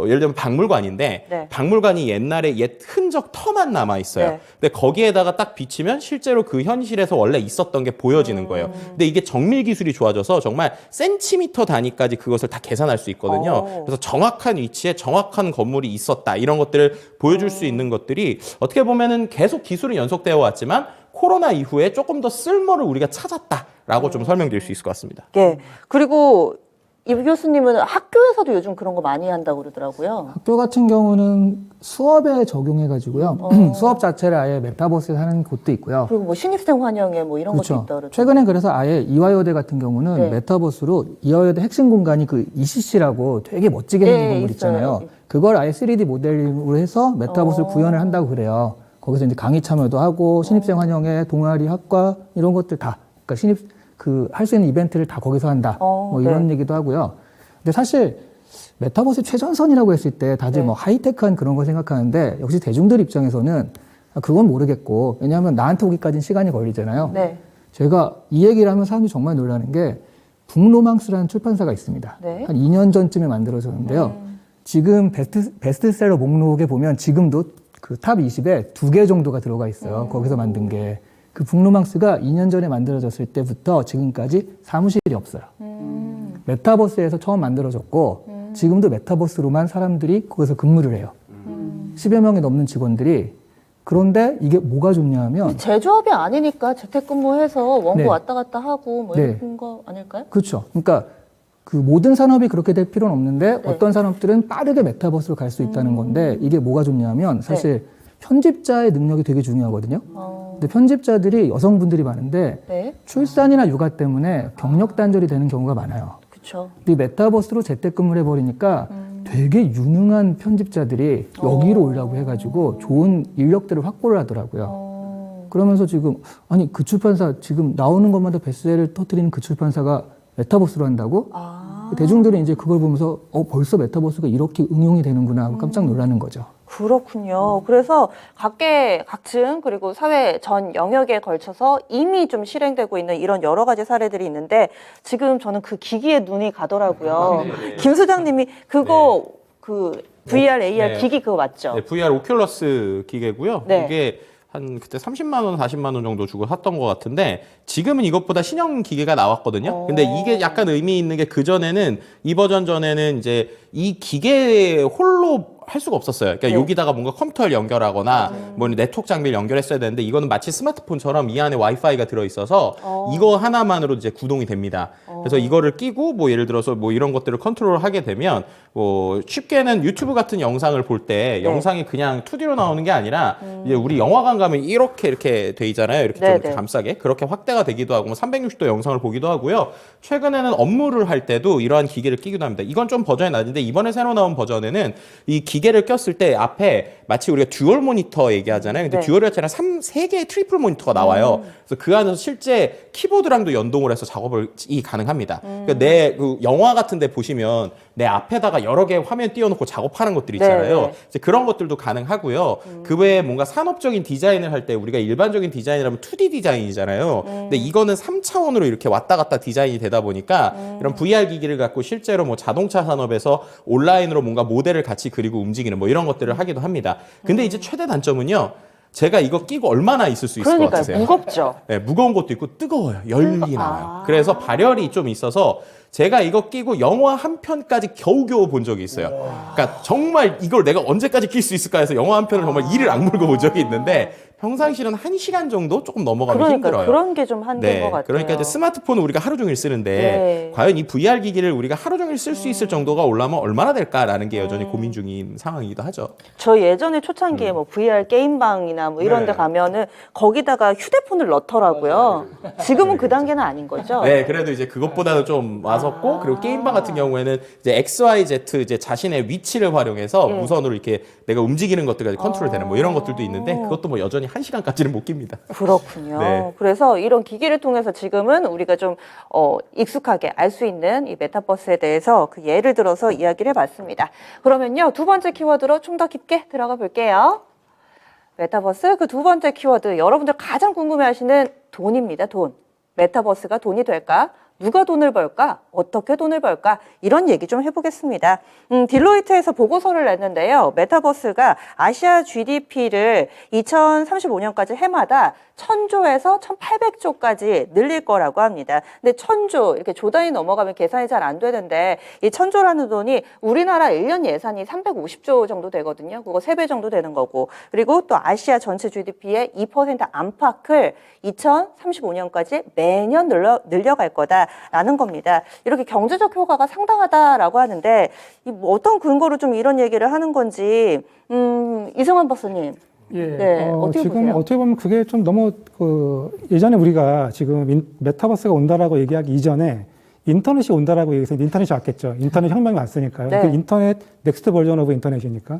예를 들면 박물관인데 네. 박물관이 옛날에 옛 흔적 터만 남아 있어요. 네. 근데 거기에다가 딱 비치면 실제로 그 현실에서 원래 있었던 게 보여지는 거예요. 근데 이게 정밀 기술이 좋아져서 정말 센티미터 단위까지 그것을 다 계산할 수 있거든요. 그래서 정확한 위치에 정확한 건물이 있었다. 이런 것들을 보여줄 수 있는 것들이 어떻게 보면은 계속 기술은 연속되어 왔지만 코로나 이후에 조금 더 쓸모를 우리가 찾았다라고 좀 설명드릴 수 있을 것 같습니다. 예. 그리고 이 교수님은 학교에서도 요즘 그런 거 많이 한다고 그러더라고요. 학교 같은 경우는 수업에 적용해가지고요. 수업 자체를 아예 메타버스에 하는 곳도 있고요. 그리고 뭐 신입생 환영회 뭐 이런 것도 그렇죠. 있다 그러죠. 최근에 그래서 아예 이화여대 같은 경우는 네. 메타버스로 이화여대 핵심 공간이 그 ECC라고 되게 멋지게 생긴 건물 있잖아요. 있어요. 그걸 아예 3D 모델링으로 해서 메타버스를 구현을 한다고 그래요. 거기서 이제 강의 참여도 하고 신입생 환영회, 동아리 학과 이런 것들 다. 그러니까 그 할 수 있는 이벤트를 다 거기서 한다. 뭐 이런 얘기도 하고요. 근데 사실 메타버스 최전선이라고 했을 때 다들 뭐 하이테크한 그런 걸 생각하는데 역시 대중들 입장에서는 그건 모르겠고, 왜냐하면 나한테 오기까지는 시간이 걸리잖아요. 네. 제가 이 얘기를 하면 사람들이 정말 놀라는 게 북로망스라는 출판사가 있습니다. 네. 한 2년 전쯤에 만들어졌는데요. 지금 베스트셀러 목록에 보면 지금도 그 탑 20에 2개 정도가 들어가 있어요. 거기서 만든 게. 그 북로망스가 2년 전에 만들어졌을 때부터 지금까지 사무실이 없어요. 메타버스에서 처음 만들어졌고 지금도 메타버스로만 사람들이 거기서 근무를 해요. 10여 명이 넘는 직원들이. 그런데 이게 뭐가 좋냐 하면 제조업이 아니니까 재택근무해서 원고 네. 왔다 갔다 하고 뭐 네. 이런 거 아닐까요? 그렇죠. 그러니까 그 모든 산업이 그렇게 될 필요는 없는데 어떤 산업들은 빠르게 메타버스로 갈 수 있다는 건데 이게 뭐가 좋냐면 사실 편집자의 능력이 되게 중요하거든요. 근데 편집자들이 여성분들이 많은데 네. 출산이나 육아 때문에 경력 단절이 되는 경우가 많아요. 그렇죠. 근데 이 메타버스로 재택근무를 해버리니까 되게 유능한 편집자들이 여기로 오려고 해가지고 좋은 인력들을 확보를 하더라고요. 그러면서 지금 아니 그 출판사 지금 나오는 것마다 베스트셀러를 터뜨리는 그 출판사가 메타버스로 한다고? 대중들은 이제 그걸 보면서 벌써 메타버스가 이렇게 응용이 되는구나 하고 깜짝 놀라는 거죠. 그렇군요. 그래서 각층 그리고 사회 전 영역에 걸쳐서 이미 좀 실행되고 있는 이런 여러 가지 사례들이 있는데 지금 저는 그 기기에 눈이 가더라고요. 김 소장님이 그거 그 VR, AR 네. 기기 그거 맞죠? 네, VR 오큘러스 기계고요. 네. 이게 한 그때 30만 원, 40만 원 정도 주고 샀던 것 같은데 지금은 이것보다 신형 기계가 나왔거든요. 근데 이게 약간 의미 있는 게 그 전에는 이 버전 전에는 이제 이 기계 홀로 할 수가 없었어요. 그러니까 네. 여기다가 뭔가 컴퓨터를 연결하거나 뭐 네트워크 장비를 연결했어야 되는데 이거는 마치 스마트폰처럼 이 안에 와이파이가 들어 있어서 이거 하나만으로 이제 구동이 됩니다. 그래서 이거를 끼고 뭐 예를 들어서 뭐 이런 것들을 컨트롤하게 되면 뭐 쉽게는 유튜브 같은 영상을 볼 때 영상이 그냥 2D로 나오는 게 아니라 이제 우리 영화관 가면 이렇게 돼 있잖아요. 이렇게 좀 이렇게 감싸게 그렇게 확대가 되기도 하고 360도 영상을 보기도 하고요. 최근에는 업무를 할 때도 이러한 기계를 끼기도 합니다. 이건 좀 버전이 낮은데 이번에 새로 나온 버전에는 이 기계를 꼈을 때 앞에 마치 우리가 듀얼 모니터 얘기하잖아요. 근데 듀얼이 아니라 3개의 트리플 모니터가 나와요. 그래서 그 안에서 실제 키보드랑도 연동을 해서 작업이 가능합니다. 그러니까 내 그 영화 같은 데 보시면 내 앞에다가 여러 개의 화면 띄워놓고 작업하는 것들 있잖아요. 네. 이제 그런 것들도 가능하고요. 그 외에 뭔가 산업적인 디자인을 할 때 우리가 일반적인 디자인이라면 2D 디자인이잖아요. 근데 이거는 3차원으로 이렇게 왔다 갔다 디자인이 되다 보니까 이런 VR 기기를 갖고 실제로 뭐 자동차 산업에서 온라인으로 뭔가 모델을 같이 그리고 움직이는 뭐 이런 것들을 하기도 합니다. 근데 이제 최대 단점은요. 제가 이거 끼고 얼마나 있을 수 있을 것 그러니까요. 같으세요? 무겁죠. 네, 무거운 것도 있고 뜨거워요. 열이 나와요. 그래서 발열이 좀 있어서 제가 이거 끼고 영화 한 편까지 겨우겨우 본 적이 있어요. 그러니까 정말 이걸 내가 언제까지 낄 수 있을까 해서 영화 한 편을 정말 이를 악물고 본 적이 있는데 평상시는 1시간 정도 조금 넘어가면 힘들어요. 그런 게 좀 한계인 것 같아요. 그러니까 이제 스마트폰을 우리가 하루 종일 쓰는데 과연 이 VR 기기를 우리가 하루 종일 쓸 수 있을 정도가 올라면 얼마나 될까라는 게 여전히 고민 중인 상황이기도 하죠. 저 예전에 초창기에 뭐 VR 게임방이나 뭐 이런 데 가면은 거기다가 휴대폰을 넣더라고요. 지금은 그 단계는 아닌 거죠? 네, 그래도 이제 그것보다는 좀 와섰고 그리고 게임방 같은 경우에는 이제 XYZ 이제 자신의 위치를 활용해서 무선으로 이렇게 내가 움직이는 것들까지 컨트롤되는 뭐 이런 것들도 있는데 그것도 뭐 여전히 1시간까지는 못 깁니다. 그렇군요. 네. 그래서 이런 기기를 통해서 지금은 우리가 좀 익숙하게 알 수 있는 이 메타버스에 대해서 그 예를 들어서 이야기를 해봤습니다. 그러면요, 두 번째 키워드로 좀 더 깊게 들어가 볼게요. 메타버스 그 두 번째 키워드, 여러분들 가장 궁금해하시는 돈입니다. 돈. 메타버스가 돈이 될까? 누가 돈을 벌까? 어떻게 돈을 벌까? 이런 얘기 좀 해보겠습니다. 딜로이트에서 보고서를 냈는데요. 메타버스가 아시아 GDP를 2035년까지 해마다 1000조에서 1800조까지 늘릴 거라고 합니다. 근데 1000조, 이렇게 조 단위 넘어가면 계산이 잘 안 되는데 이 1000조라는 돈이 우리나라 1년 예산이 350조 정도 되거든요. 그거 3배 정도 되는 거고. 그리고 또 아시아 전체 GDP의 2% 안팎을 2035년까지 매년 늘려갈 거다라는 겁니다. 이렇게 경제적 효과가 상당하다라고 하는데 뭐 어떤 근거로 좀 이런 얘기를 하는 건지 이승환 박사님. 네, 어떻게 지금 보세요? 어떻게 보면 그게 좀 너무 예전에 우리가 지금 메타버스가 온다라고 얘기하기 이전에 인터넷이 온다라고 얘기해서 인터넷이 왔겠죠. 인터넷 혁명이 왔으니까요. 네. 그 인터넷 넥스트 버전 오브 인터넷이니까.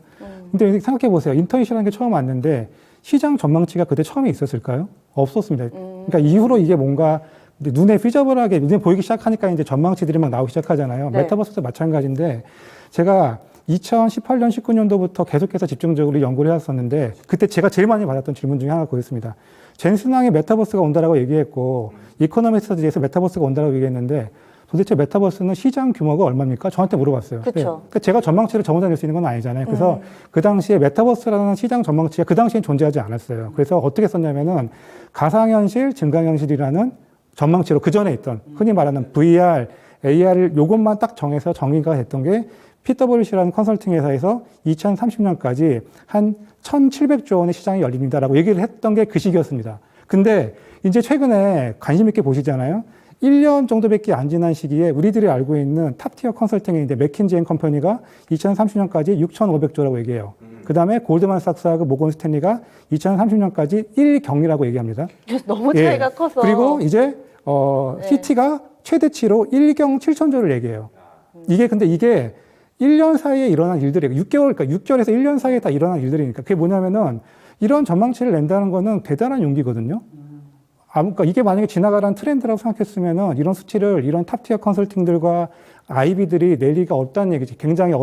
근데 생각해 보세요. 인터넷이라는 게 처음 왔는데 시장 전망치가 그때 처음에 있었을까요? 없었습니다. 그러니까 이후로 이게 뭔가 근데 눈에 피저블하게 눈에 보이기 시작하니까 이제 전망치들이 막 나오기 시작하잖아요. 네. 메타버스도 마찬가지인데 제가 2018년, 19년도부터 계속해서 집중적으로 연구를 해왔었는데 그때 제가 제일 많이 받았던 질문 중에 하나가 그거였습니다. 젠슨왕이 메타버스가 온다라고 얘기했고 이코노미스트에서 메타버스가 온다라고 얘기했는데 도대체 메타버스는 시장 규모가 얼마입니까? 저한테 물어봤어요. 그쵸. 그러니까 제가 전망치를 전부 다 낼 수 있는 건 아니잖아요. 그래서 그 당시에 메타버스라는 시장 전망치가 그 당시엔 존재하지 않았어요. 그래서 어떻게 썼냐면은 가상현실, 증강현실이라는 전망치로 그 전에 있던 흔히 말하는 VR, AR을 요것만 딱 정해서 정의가 됐던 게 PwC라는 컨설팅 회사에서 2030년까지 한 1,700조 원의 시장이 열립니다라고 얘기를 했던 게 그 시기였습니다. 근데 이제 최근에 관심 있게 보시잖아요. 1년 정도밖에 안 지난 시기에 우리들이 알고 있는 탑티어 컨설팅인데 맥킨지 앤 컴퍼니가 2030년까지 6,500조라고 얘기해요. 그 다음에 골드만삭스하고 모건 스탠리가 2030년까지 1경이라고 얘기합니다. 너무 차이가 커서. 그리고 이제 네. CT가 최대치로 1경 7천조를 얘기해요. 근데 이게 1년 사이에 일어난 일들이에요. 6개월에서 1년 사이에 다 일어난 일들이니까. 그게 뭐냐면은 이런 전망치를 낸다는 거는 대단한 용기거든요. 그러니까 이게 만약에 지나가라는 트렌드라고 생각했으면은 이런 수치를 이런 탑티어 컨설팅들과 아이비들이 낼 리가 없다는 얘기지. 굉장히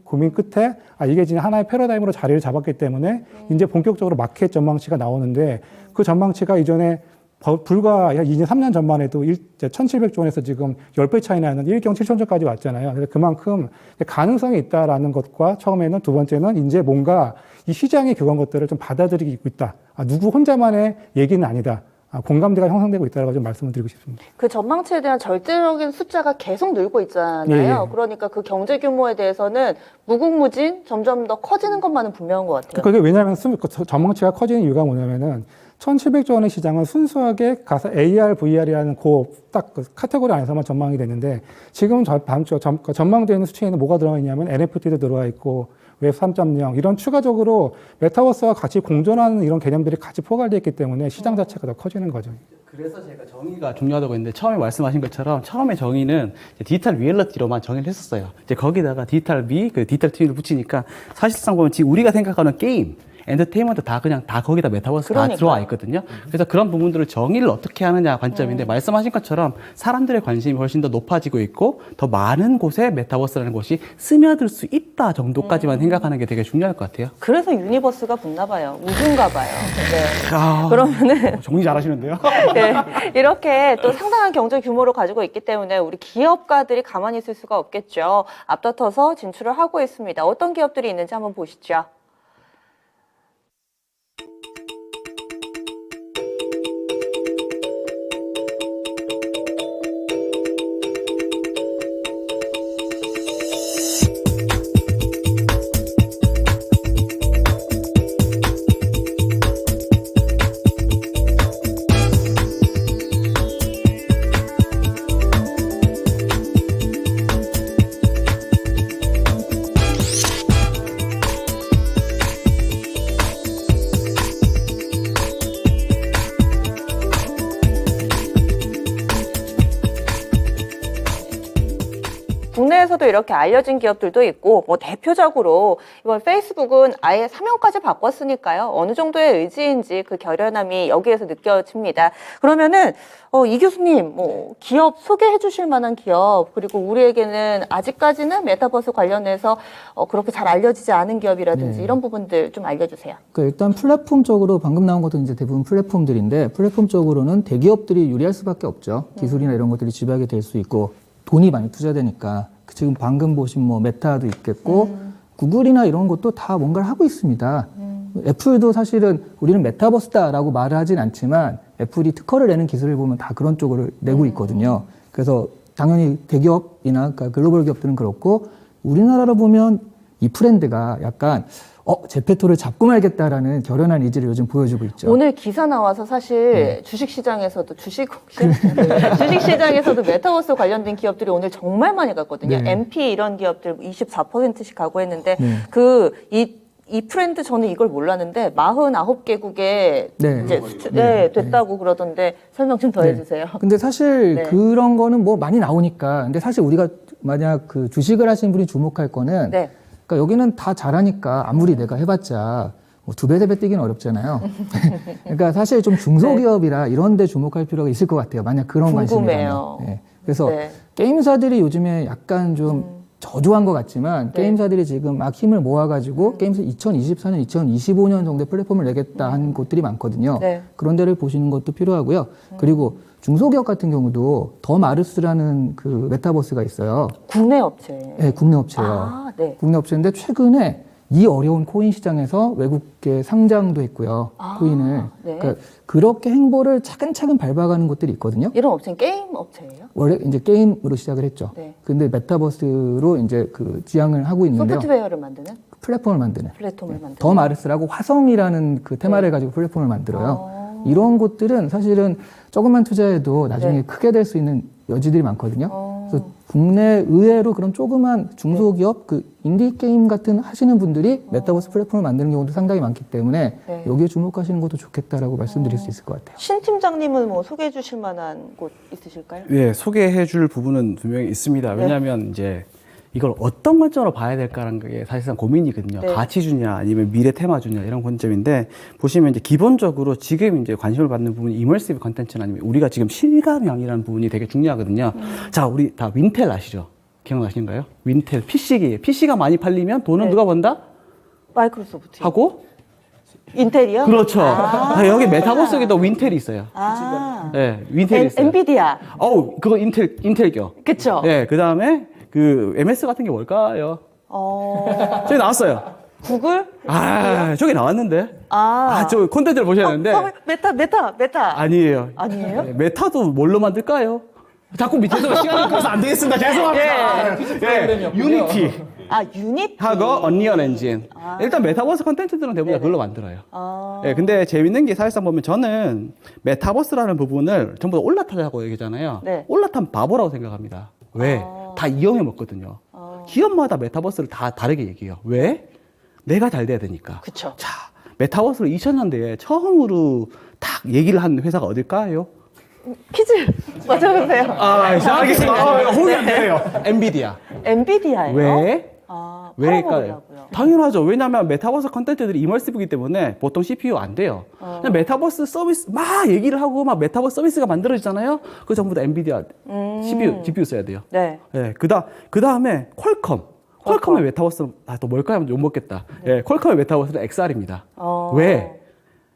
고민 끝에 이게 진짜 하나의 패러다임으로 자리를 잡았기 때문에 이제 본격적으로 마켓 전망치가 나오는데 그 전망치가 이전에 불과 2년, 3년 전만 해도 1,700조 원에서 지금 10배 차이 나는 1경 7천조까지 왔잖아요. 그래서 그만큼 가능성이 있다라는 것과 처음에는 두 번째는 이제 뭔가 이 시장이 그런 것들을 좀 받아들이고 있다. 누구 혼자만의 얘기는 아니다. 공감대가 형성되고 있다라고 좀 말씀을 드리고 싶습니다. 그 전망치에 대한 절대적인 숫자가 계속 늘고 있잖아요. 예. 그러니까 그 경제 규모에 대해서는 무궁무진 점점 더 커지는 것만은 분명한 것 같아요. 그게 왜냐하면 전망치가 커지는 이유가 뭐냐면은 1,700조 원의 시장은 순수하게 AR, VR이라는 딱 그 카테고리 안에서만 전망이 됐는데 지금 전망되어 있는 수치에는 뭐가 들어가 있냐면 NFT도 들어와 있고 웹 3.0 이런 추가적으로 메타버스와 같이 공존하는 이런 개념들이 같이 포괄되어 있기 때문에 시장 자체가 더 커지는 거죠. 그래서 제가 정의가 중요하다고 했는데 처음에 말씀하신 것처럼 처음에 정의는 디지털 리얼리티로만 정의를 했었어요. 이제 거기다가 디지털 그 디지털 T를 붙이니까 사실상 보면 지금 우리가 생각하는 게임 엔터테인먼트 다 거기다 메타버스 다 들어와 있거든요. 그래서 그런 부분들을 정의를 어떻게 하느냐 관점인데 말씀하신 것처럼 사람들의 관심이 훨씬 더 높아지고 있고 더 많은 곳에 메타버스라는 것이 스며들 수 있다 정도까지만 생각하는 게 되게 중요할 것 같아요. 그래서 유니버스가 붙나 봐요. 우주인가 봐요. 네. 아, 그러면은 정리 잘하시는데요. 네, 이렇게 또 상당한 경제 규모를 가지고 있기 때문에 우리 기업가들이 가만히 있을 수가 없겠죠. 앞다퉈서 진출을 하고 있습니다. 어떤 기업들이 있는지 한번 보시죠. 국내에서도 이렇게 알려진 기업들도 있고 뭐 대표적으로 이번 페이스북은 아예 사명까지 바꿨으니까요. 어느 정도의 의지인지 그 결연함이 여기에서 느껴집니다. 그러면은 이 교수님 뭐 기업 소개해 주실 만한 기업 그리고 우리에게는 아직까지는 메타버스 관련해서 그렇게 잘 알려지지 않은 기업이라든지 네. 이런 부분들 좀 알려주세요. 그러니까 일단 플랫폼적으로 방금 나온 것도 이제 대부분 플랫폼들인데 플랫폼적으로는 대기업들이 유리할 수밖에 없죠. 기술이나 이런 것들이 지배하게 될 수 있고 돈이 많이 투자되니까 지금 방금 보신 뭐 메타도 있겠고 구글이나 이런 것도 다 뭔가를 하고 있습니다. 애플도 사실은 우리는 메타버스다라고 말을 하진 않지만 애플이 특허를 내는 기술을 보면 다 그런 쪽으로 내고 있거든요. 그래서 당연히 대기업이나 그러니까 글로벌 기업들은 그렇고 우리나라로 보면 이 트렌드가 약간 제페토를 잡고 말겠다라는 결연한 의지를 요즘 보여주고 있죠. 오늘 기사 나와서 사실 주식시장에서도 주식시장에서도 메타버스 관련된 기업들이 오늘 정말 많이 갔거든요. 네. MP 이런 기업들 24%씩 가고 했는데 네. 이 트렌드 저는 이걸 몰랐는데 49개국에 네. 이제 됐다고 그러던데 설명 좀 더 네. 해주세요. 근데 사실 네. 그런 거는 뭐 많이 나오니까. 근데 사실 우리가 만약 그 주식을 하신 분이 주목할 거는 네. 그러니까 여기는 다 잘하니까 아무리 내가 해봤자 뭐 2배, 3배 뛰기는 어렵잖아요. 그러니까 사실 좀 중소기업이라 이런 데 주목할 필요가 있을 것 같아요. 만약 그런 궁금해요. 관심이라면. 네. 그래서 네. 게임사들이 요즘에 약간 좀 저조한 것 같지만 네. 게임사들이 지금 막 힘을 모아가지고 게임사 2024년, 2025년 정도에 플랫폼을 내겠다 하는 곳들이 많거든요. 네. 그런 데를 보시는 것도 필요하고요. 그리고 중소기업 같은 경우도 더 마르스라는 그 메타버스가 있어요. 국내 업체. 네, 국내 업체예요. 아, 네. 국내 업체인데 최근에 이 어려운 코인 시장에서 외국계 상장도 했고요. 아, 코인을. 네. 그러니까 그렇게 행보를 차근차근 밟아가는 곳들이 있거든요. 이런 업체는 게임 업체예요? 원래 이제 게임으로 시작을 했죠. 네. 근데 메타버스로 이제 그 지향을 하고 있는데요. 소프트웨어를 만드는 플랫폼을 만드는. 플랫폼을 만드는. 더 마르스라고 화성이라는 그 테마를 가지고 플랫폼을 만들어요. 이런 곳들은 사실은 조금만 투자해도 나중에 네. 크게 될 수 있는 여지들이 많거든요. 그래서 국내 의외로 그런 조그만 중소기업 그 인디 게임 같은 하시는 분들이 메타버스 플랫폼을 만드는 경우도 상당히 많기 때문에 네. 여기에 주목하시는 것도 좋겠다라고 말씀드릴 수 있을 것 같아요. 신 팀장님은 뭐 소개해 주실 만한 곳 있으실까요? 예, 소개해줄 부분은 분명히 있습니다. 왜냐하면 이제 이걸 어떤 관점으로 봐야 될까라는 게 사실상 고민이거든요. 네. 가치주냐 아니면 미래 테마주냐 이런 관점인데 보시면 이제 기본적으로 지금 이제 관심을 받는 부분이 이머시브 컨텐츠나 아니면 우리가 지금 실감형이라는 부분이 되게 중요하거든요. 자, 우리 다 윈텔 아시죠? 기억나시는가요? 윈텔 PC기예요. PC가 많이 팔리면 돈은 네. 누가 번다? 마이크로소프트. 하고 인텔이요? 그렇죠. 아. 여기 메타버스에도 윈텔이 있어요. 아. 네, 윈텔이 있어요. 엔비디아. 어우, 그거 인텔겨. 그쵸? 네, 그 다음에 그 MS 같은 게 뭘까요? 저기 나왔어요. 구글? 아, 저기 나왔는데. 아. 저 콘텐츠를 보셔야 하는데. 메타. 아니에요. 아니에요? 네, 메타도 뭘로 만들까요? 자꾸 밑에서 시간을 끌어서 안 되겠습니다. 죄송합니다. 예, 유니티 아, 유닛? 하고 언리얼 엔진. 일단 메타버스 콘텐츠들은 대부분 그걸로 만들어요. 예, 근데 재밌는 게 사실상 보면 저는 메타버스라는 부분을 전부 다 올라타자고 얘기잖아요. 네. 올라타면 바보라고 생각합니다. 왜? 다 이용해 먹거든요. 기업마다 메타버스를 다 다르게 얘기해요. 왜? 내가 잘 돼야 되니까. 그쵸. 자, 메타버스를 2000년대에 처음으로 딱 얘기를 한 회사가 어딜까요? 퀴즈 맞춰보세요. 알겠습니다. 호응이 안 되네요. 엔비디아. 엔비디아예요? 왜? 아, 왜일까요? 팔아먹으려고요. 당연하죠. 왜냐하면 메타버스 컨텐츠들이 이머시브이기 때문에 보통 CPU 안 돼요. 그냥 메타버스 서비스 막 얘기를 하고 막 메타버스 서비스가 만들어지잖아요. 그 전부 다 엔비디아 GPU 써야 돼요. 네. 예, 그 다음에 퀄컴의 메타버스는 또 뭘까요? 하면 욕먹겠다. 예, 퀄컴의 메타버스는 XR입니다. 왜?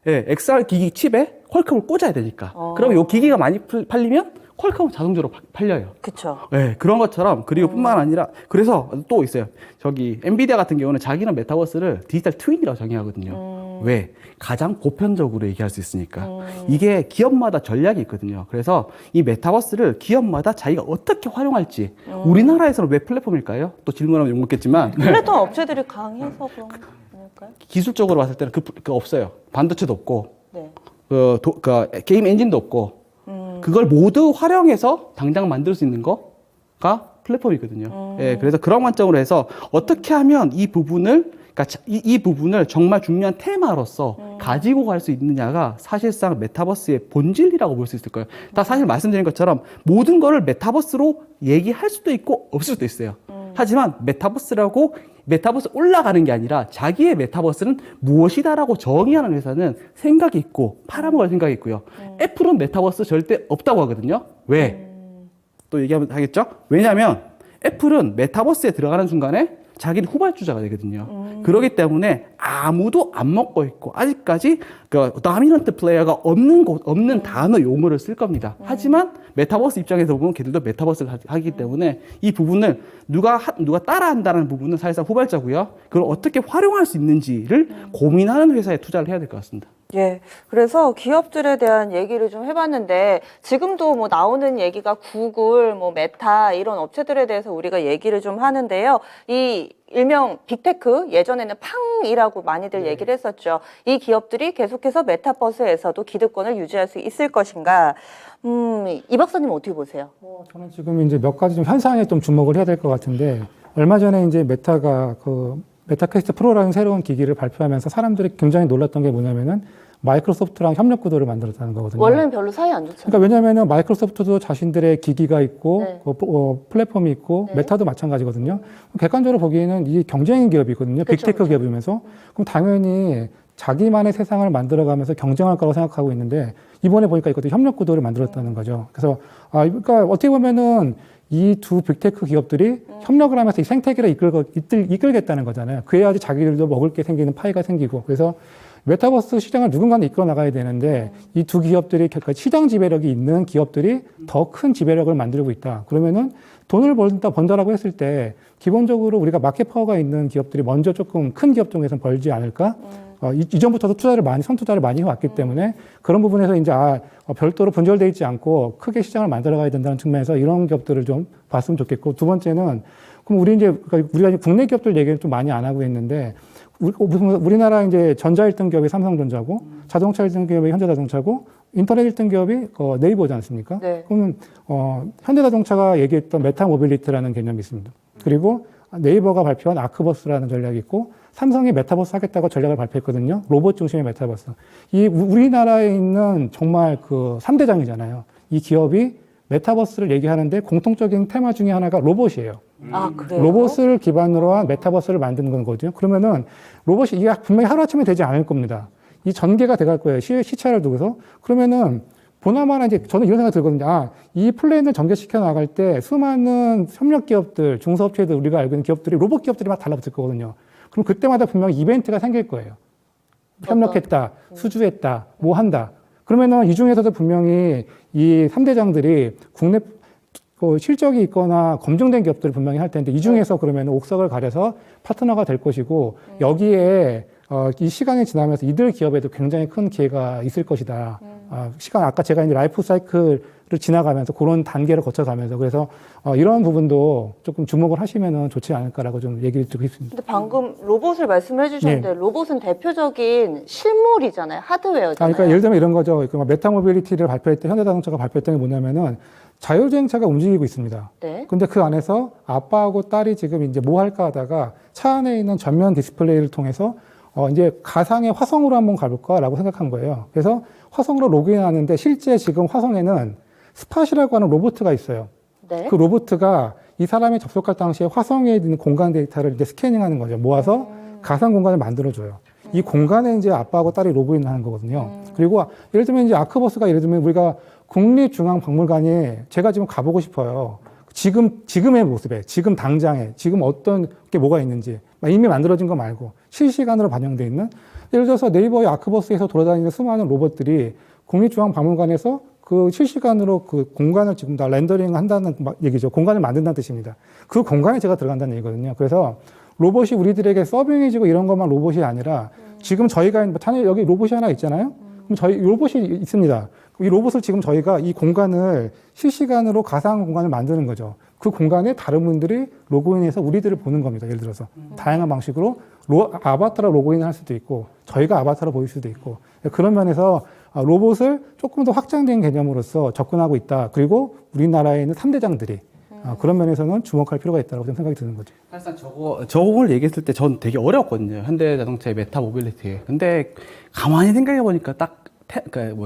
예, XR 기기 칩에 퀄컴을 꽂아야 되니까. 그러면 이 기기가 많이 팔리면 퀄컴은 자동적으로 팔려요. 그쵸. 네, 그런 것처럼 그리고 뿐만 아니라 그래서 또 있어요. 저기 엔비디아 같은 경우는 자기는 메타버스를 디지털 트윈이라고 정의하거든요. 왜? 가장 보편적으로 얘기할 수 있으니까. 이게 기업마다 전략이 있거든요. 그래서 이 메타버스를 기업마다 자기가 어떻게 활용할지. 우리나라에서는 왜 플랫폼일까요? 또 질문하면 욕먹겠지만 플랫폼 업체들이 강해서 그런 거 아닐까요? 기술적으로 봤을 때는 그 없어요. 반도체도 없고 네. 그 게임 엔진도 없고 그걸 모두 활용해서 당장 만들 수 있는 거가 플랫폼이거든요. 예, 그래서 그런 관점으로 해서 어떻게 하면 이 부분을 그러니까 이 부분을 정말 중요한 테마로서 가지고 갈 수 있느냐가 사실상 메타버스의 본질이라고 볼 수 있을 거예요. 다 사실 말씀드린 것처럼 모든 거를 메타버스로 얘기할 수도 있고 없을 수도 있어요. 하지만 메타버스 올라가는 게 아니라 자기의 메타버스는 무엇이다라고 정의하는 회사는 생각이 있고 팔아먹을 생각이 있고요. 애플은 메타버스 절대 없다고 하거든요. 왜? 또 얘기하면 하겠죠? 왜냐하면 애플은 메타버스에 들어가는 순간에 자기는 후발주자가 되거든요. 그렇기 때문에 아무도 안 먹고 있고 아직까지 그 다미넌트 플레이어가 없는 단어 용어를 쓸 겁니다. 하지만 메타버스 입장에서 보면 걔들도 메타버스를 하기 때문에 이 부분을 누가 따라한다는 부분은 사실상 후발자고요. 그걸 어떻게 활용할 수 있는지를 고민하는 회사에 투자를 해야 될 것 같습니다. 예. 그래서 기업들에 대한 얘기를 좀 해봤는데, 지금도 뭐 나오는 얘기가 구글, 뭐 메타, 이런 업체들에 대해서 우리가 얘기를 좀 하는데요. 이 일명 빅테크, 예전에는 팡이라고 많이들 얘기를 했었죠. 이 기업들이 계속해서 메타버스에서도 기득권을 유지할 수 있을 것인가. 이 박사님 어떻게 보세요? 저는 지금 이제 몇 가지 좀 현상에 좀 주목을 해야 될 것 같은데, 얼마 전에 이제 메타가 그 메타퀘스트 프로라는 새로운 기기를 발표하면서 사람들이 굉장히 놀랐던 게 뭐냐면은 마이크로소프트랑 협력 구도를 만들었다는 거거든요. 원래는 별로 사이 안 좋잖아요. 그러니까 왜냐면은 마이크로소프트도 자신들의 기기가 있고 네. 플랫폼이 있고 네. 메타도 마찬가지거든요. 객관적으로 보기에는 이 경쟁인 기업이거든요. 그쵸, 빅테크 그쵸. 기업이면서 그럼 당연히 자기만의 세상을 만들어가면서 경쟁할 거라고 생각하고 있는데 이번에 보니까 이것도 협력 구도를 만들었다는 거죠. 그래서 그러니까 어떻게 보면은 이 두 빅테크 기업들이 협력을 하면서 이 생태계를 이끌겠다는 거잖아요. 그래야지 자기들도 먹을 게 생기는 파이가 생기고 그래서 메타버스 시장을 누군가는 이끌어 나가야 되는데 이 두 기업들이 시장 지배력이 있는 기업들이 더 큰 지배력을 만들고 있다. 그러면은 돈을 번다라고 했을 때 기본적으로 우리가 마켓 파워가 있는 기업들이 먼저 조금 큰 기업 중에서 벌지 않을까? 이전부터도 선투자를 많이 해왔기 때문에 그런 부분에서 이제 별도로 분절되어 있지 않고 크게 시장을 만들어가야 된다는 측면에서 이런 기업들을 좀 봤으면 좋겠고 두 번째는 그럼 우리가 이제 국내 기업들 얘기를 좀 많이 안 하고 있는데 우리나라 이제 전자 1등 기업이 삼성전자고 자동차 1등 기업이 현대자동차고 인터넷 1등 기업이 네이버지 않습니까? 네. 그러면 현대자동차가 얘기했던 메타모빌리티라는 개념이 있습니다. 그리고 네이버가 발표한 아크버스라는 전략이 있고 삼성이 메타버스 하겠다고 전략을 발표했거든요. 로봇 중심의 메타버스. 이 우리나라에 있는 정말 그 3대장이잖아요. 이 기업이 메타버스를 얘기하는데 공통적인 테마 중에 하나가 로봇이에요. 아, 그래요? 로봇을 기반으로 한 메타버스를 만드는 거거든요. 그러면은 로봇이 이게 분명히 하루아침에 되지 않을 겁니다. 이 전개가 돼갈 거예요. 시차를 두고서. 그러면은 보나마나 이제 저는 이런 생각이 들거든요. 이 플레인을 전개시켜 나갈 때 수많은 협력 기업들, 중소업체들 우리가 알고 있는 기업들이 로봇 기업들이 막 달라붙을 거거든요. 그럼 그때마다 분명히 이벤트가 생길 거예요. 협력했다, 수주했다, 뭐 한다. 그러면은 이 중에서도 분명히 이 3대장들이 국내 실적이 있거나 검증된 기업들을 분명히 할 텐데 이 중에서 그러면 옥석을 가려서 파트너가 될 것이고 여기에 이 시간이 지나면서 이들 기업에도 굉장히 큰 기회가 있을 것이다. 아까 제가 이제 라이프 사이클을 지나가면서 그런 단계를 거쳐가면서 그래서 이런 부분도 조금 주목을 하시면은 좋지 않을까라고 좀 얘기를 드리고 싶습니다. 근데 방금 로봇을 말씀해 주셨는데 로봇은 대표적인 실물이잖아요. 하드웨어잖아요. 그러니까 예를 들면 이런 거죠. 메타모빌리티를 발표했던 현대자동차가 발표했던 게 뭐냐면은 자율주행차가 움직이고 있습니다. 네. 근데 그 안에서 아빠하고 딸이 지금 이제 뭐 할까 하다가 차 안에 있는 전면 디스플레이를 통해서 이제 가상의 화성으로 한번 가볼까라고 생각한 거예요. 그래서 화성으로 로그인하는데 실제 지금 화성에는 스팟이라고 하는 로봇가 있어요. 네. 그 로봇가 이 사람이 접속할 당시에 화성에 있는 공간 데이터를 이제 스캐닝하는 거죠. 모아서 가상 공간을 만들어줘요. 이 공간에 이제 아빠하고 딸이 로그인을 하는 거거든요. 그리고 예를 들면 이제 아크버스가 예를 들면 우리가 국립중앙박물관에 제가 지금 가보고 싶어요. 지금의 모습에, 지금 당장에, 지금 어떤 게 뭐가 있는지, 이미 만들어진 거 말고 실시간으로 반영되어 있는, 예를 들어서 네이버의 아크버스에서 돌아다니는 수많은 로봇들이 국립중앙박물관에서 그 실시간으로 그 공간을 지금 다 렌더링 한다는 얘기죠. 공간을 만든다는 뜻입니다. 그 공간에 제가 들어간다는 얘기거든요. 그래서 로봇이 우리들에게 서빙해지고 이런 것만 로봇이 아니라 지금 저희가 여기 로봇이 하나 있잖아요. 그럼 저희 로봇이 있습니다. 이 로봇을 지금 저희가 이 공간을 실시간으로 가상 공간을 만드는 거죠. 그 공간에 다른 분들이 로그인해서 우리들을 보는 겁니다. 예를 들어서 다양한 방식으로 아바타로 로그인을 할 수도 있고 저희가 아바타로 보일 수도 있고 그런 면에서 로봇을 조금 더 확장된 개념으로서 접근하고 있다. 그리고 우리나라에 있는 3대장들이 그런 면에서는 주목할 필요가 있다고 생각이 드는 거죠. 사실상 저걸 얘기했을 때 전 되게 어려웠거든요. 현대자동차의 메타 모빌리티. 근데 가만히 생각해 보니까 딱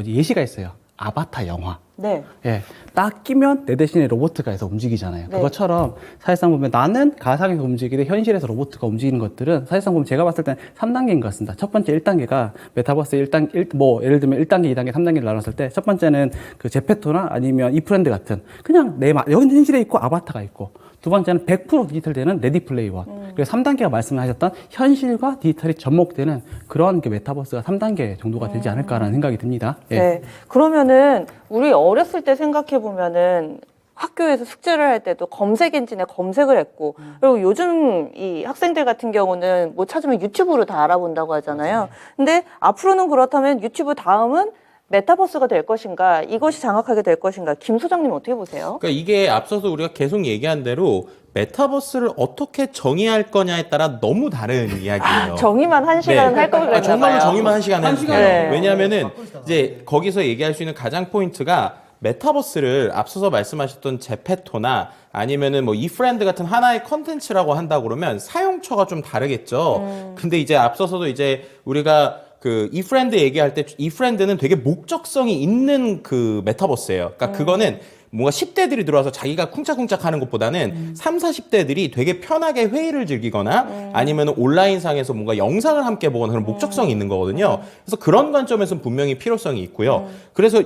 예시가 있어요. 아바타 영화. 네. 예. 딱 끼면 내 대신에 로봇가 해서 움직이잖아요. 네. 그것처럼 사실상 보면 나는 가상에서 움직이되 현실에서 로봇가 움직이는 것들은 사실상 보면 제가 봤을 땐 3단계인 것 같습니다. 첫 번째 1단계가 메타버스 예를 들면 1단계, 2단계, 3단계를 나눴을 때 첫 번째는 그 제페토나 아니면 이프랜드 같은 그냥 여기는 현실에 있고 아바타가 있고 두 번째는 100% 디지털 되는 레디 플레이 원. 그리고 3단계가 말씀하셨던 현실과 디지털이 접목되는 그런 그 메타버스가 3단계 정도가 되지 않을까라는 생각이 듭니다. 예. 네. 그러면은 우리 어렸을 때 생각해 보면은 학교에서 숙제를 할 때도 검색 엔진에 검색을 했고 그리고 요즘 이 학생들 같은 경우는 뭐 찾으면 유튜브로 다 알아본다고 하잖아요. 근데 앞으로는 그렇다면 유튜브 다음은 메타버스가 될 것인가, 이것이 장악하게 될 것인가, 김 소장님 어떻게 보세요? 그러니까 이게 앞서서 우리가 계속 얘기한 대로 메타버스를 어떻게 정의할 거냐에 따라 너무 다른 이야기예요. 정의만 한 시간 할 걸 그랬나 정말로 봐요. 정의만 한 시간 해주세요. 네. 왜냐하면은 이제 거기서 얘기할 수 있는 가장 포인트가 메타버스를 앞서서 말씀하셨던 제페토나 아니면은 뭐 이프랜드 같은 하나의 컨텐츠라고 한다고 그러면 사용처가 좀 다르겠죠. 근데 이제 앞서서도 이제 우리가 그 이프렌드 얘기할 때 이프렌드는 되게 목적성이 있는 그 메타버스예요. 그러니까 그거는 뭔가 10대들이 들어와서 자기가 쿵짝쿵짝 하는 것보다는 3, 40대들이 되게 편하게 회의를 즐기거나 아니면 온라인상에서 뭔가 영상을 함께 보거나 그런 목적성이 있는 거거든요. 그래서 그런 관점에서는 분명히 필요성이 있고요. 그래서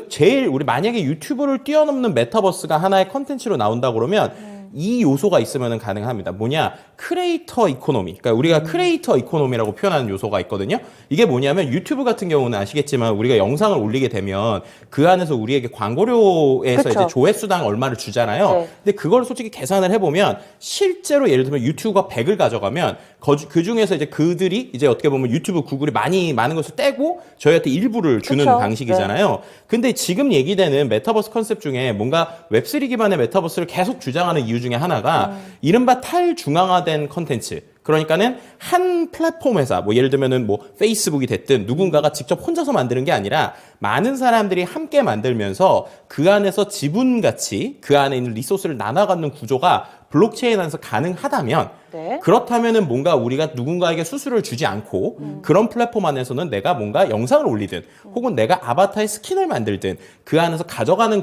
우리 만약에 유튜브를 뛰어넘는 메타버스가 하나의 컨텐츠로 나온다 그러면 이 요소가 있으면 가능합니다. 뭐냐? 크리에이터 이코노미. 그러니까 우리가 크리에이터 이코노미라고 표현하는 요소가 있거든요. 이게 뭐냐면 유튜브 같은 경우는 아시겠지만 우리가 영상을 올리게 되면 그 안에서 우리에게 광고료에서 그쵸. 이제 조회수당 얼마를 주잖아요. 네. 근데 그걸 솔직히 계산을 해보면 실제로 예를 들면 유튜브가 100을 가져가면 그 중에서 이제 그들이 이제 어떻게 보면 유튜브 구글이 많은 것을 떼고 저희한테 일부를 주는 그쵸. 방식이잖아요. 근데 지금 얘기되는 메타버스 컨셉 중에 뭔가 웹3 기반의 메타버스를 계속 주장하는 이유 중에 하나가 이른바 탈중앙화된 컨텐츠. 그러니까는 한 플랫폼 회사, 뭐 예를 들면은 뭐 페이스북이 됐든 누군가가 직접 혼자서 만드는 게 아니라 많은 사람들이 함께 만들면서 그 안에서 지분같이 그 안에 있는 리소스를 나눠 갖는 구조가 블록체인 안에서 가능하다면 네. 그렇다면은 뭔가 우리가 누군가에게 수수료를 주지 않고 그런 플랫폼 안에서는 내가 뭔가 영상을 올리든 혹은 내가 아바타의 스킨을 만들든 그 안에서 가져가는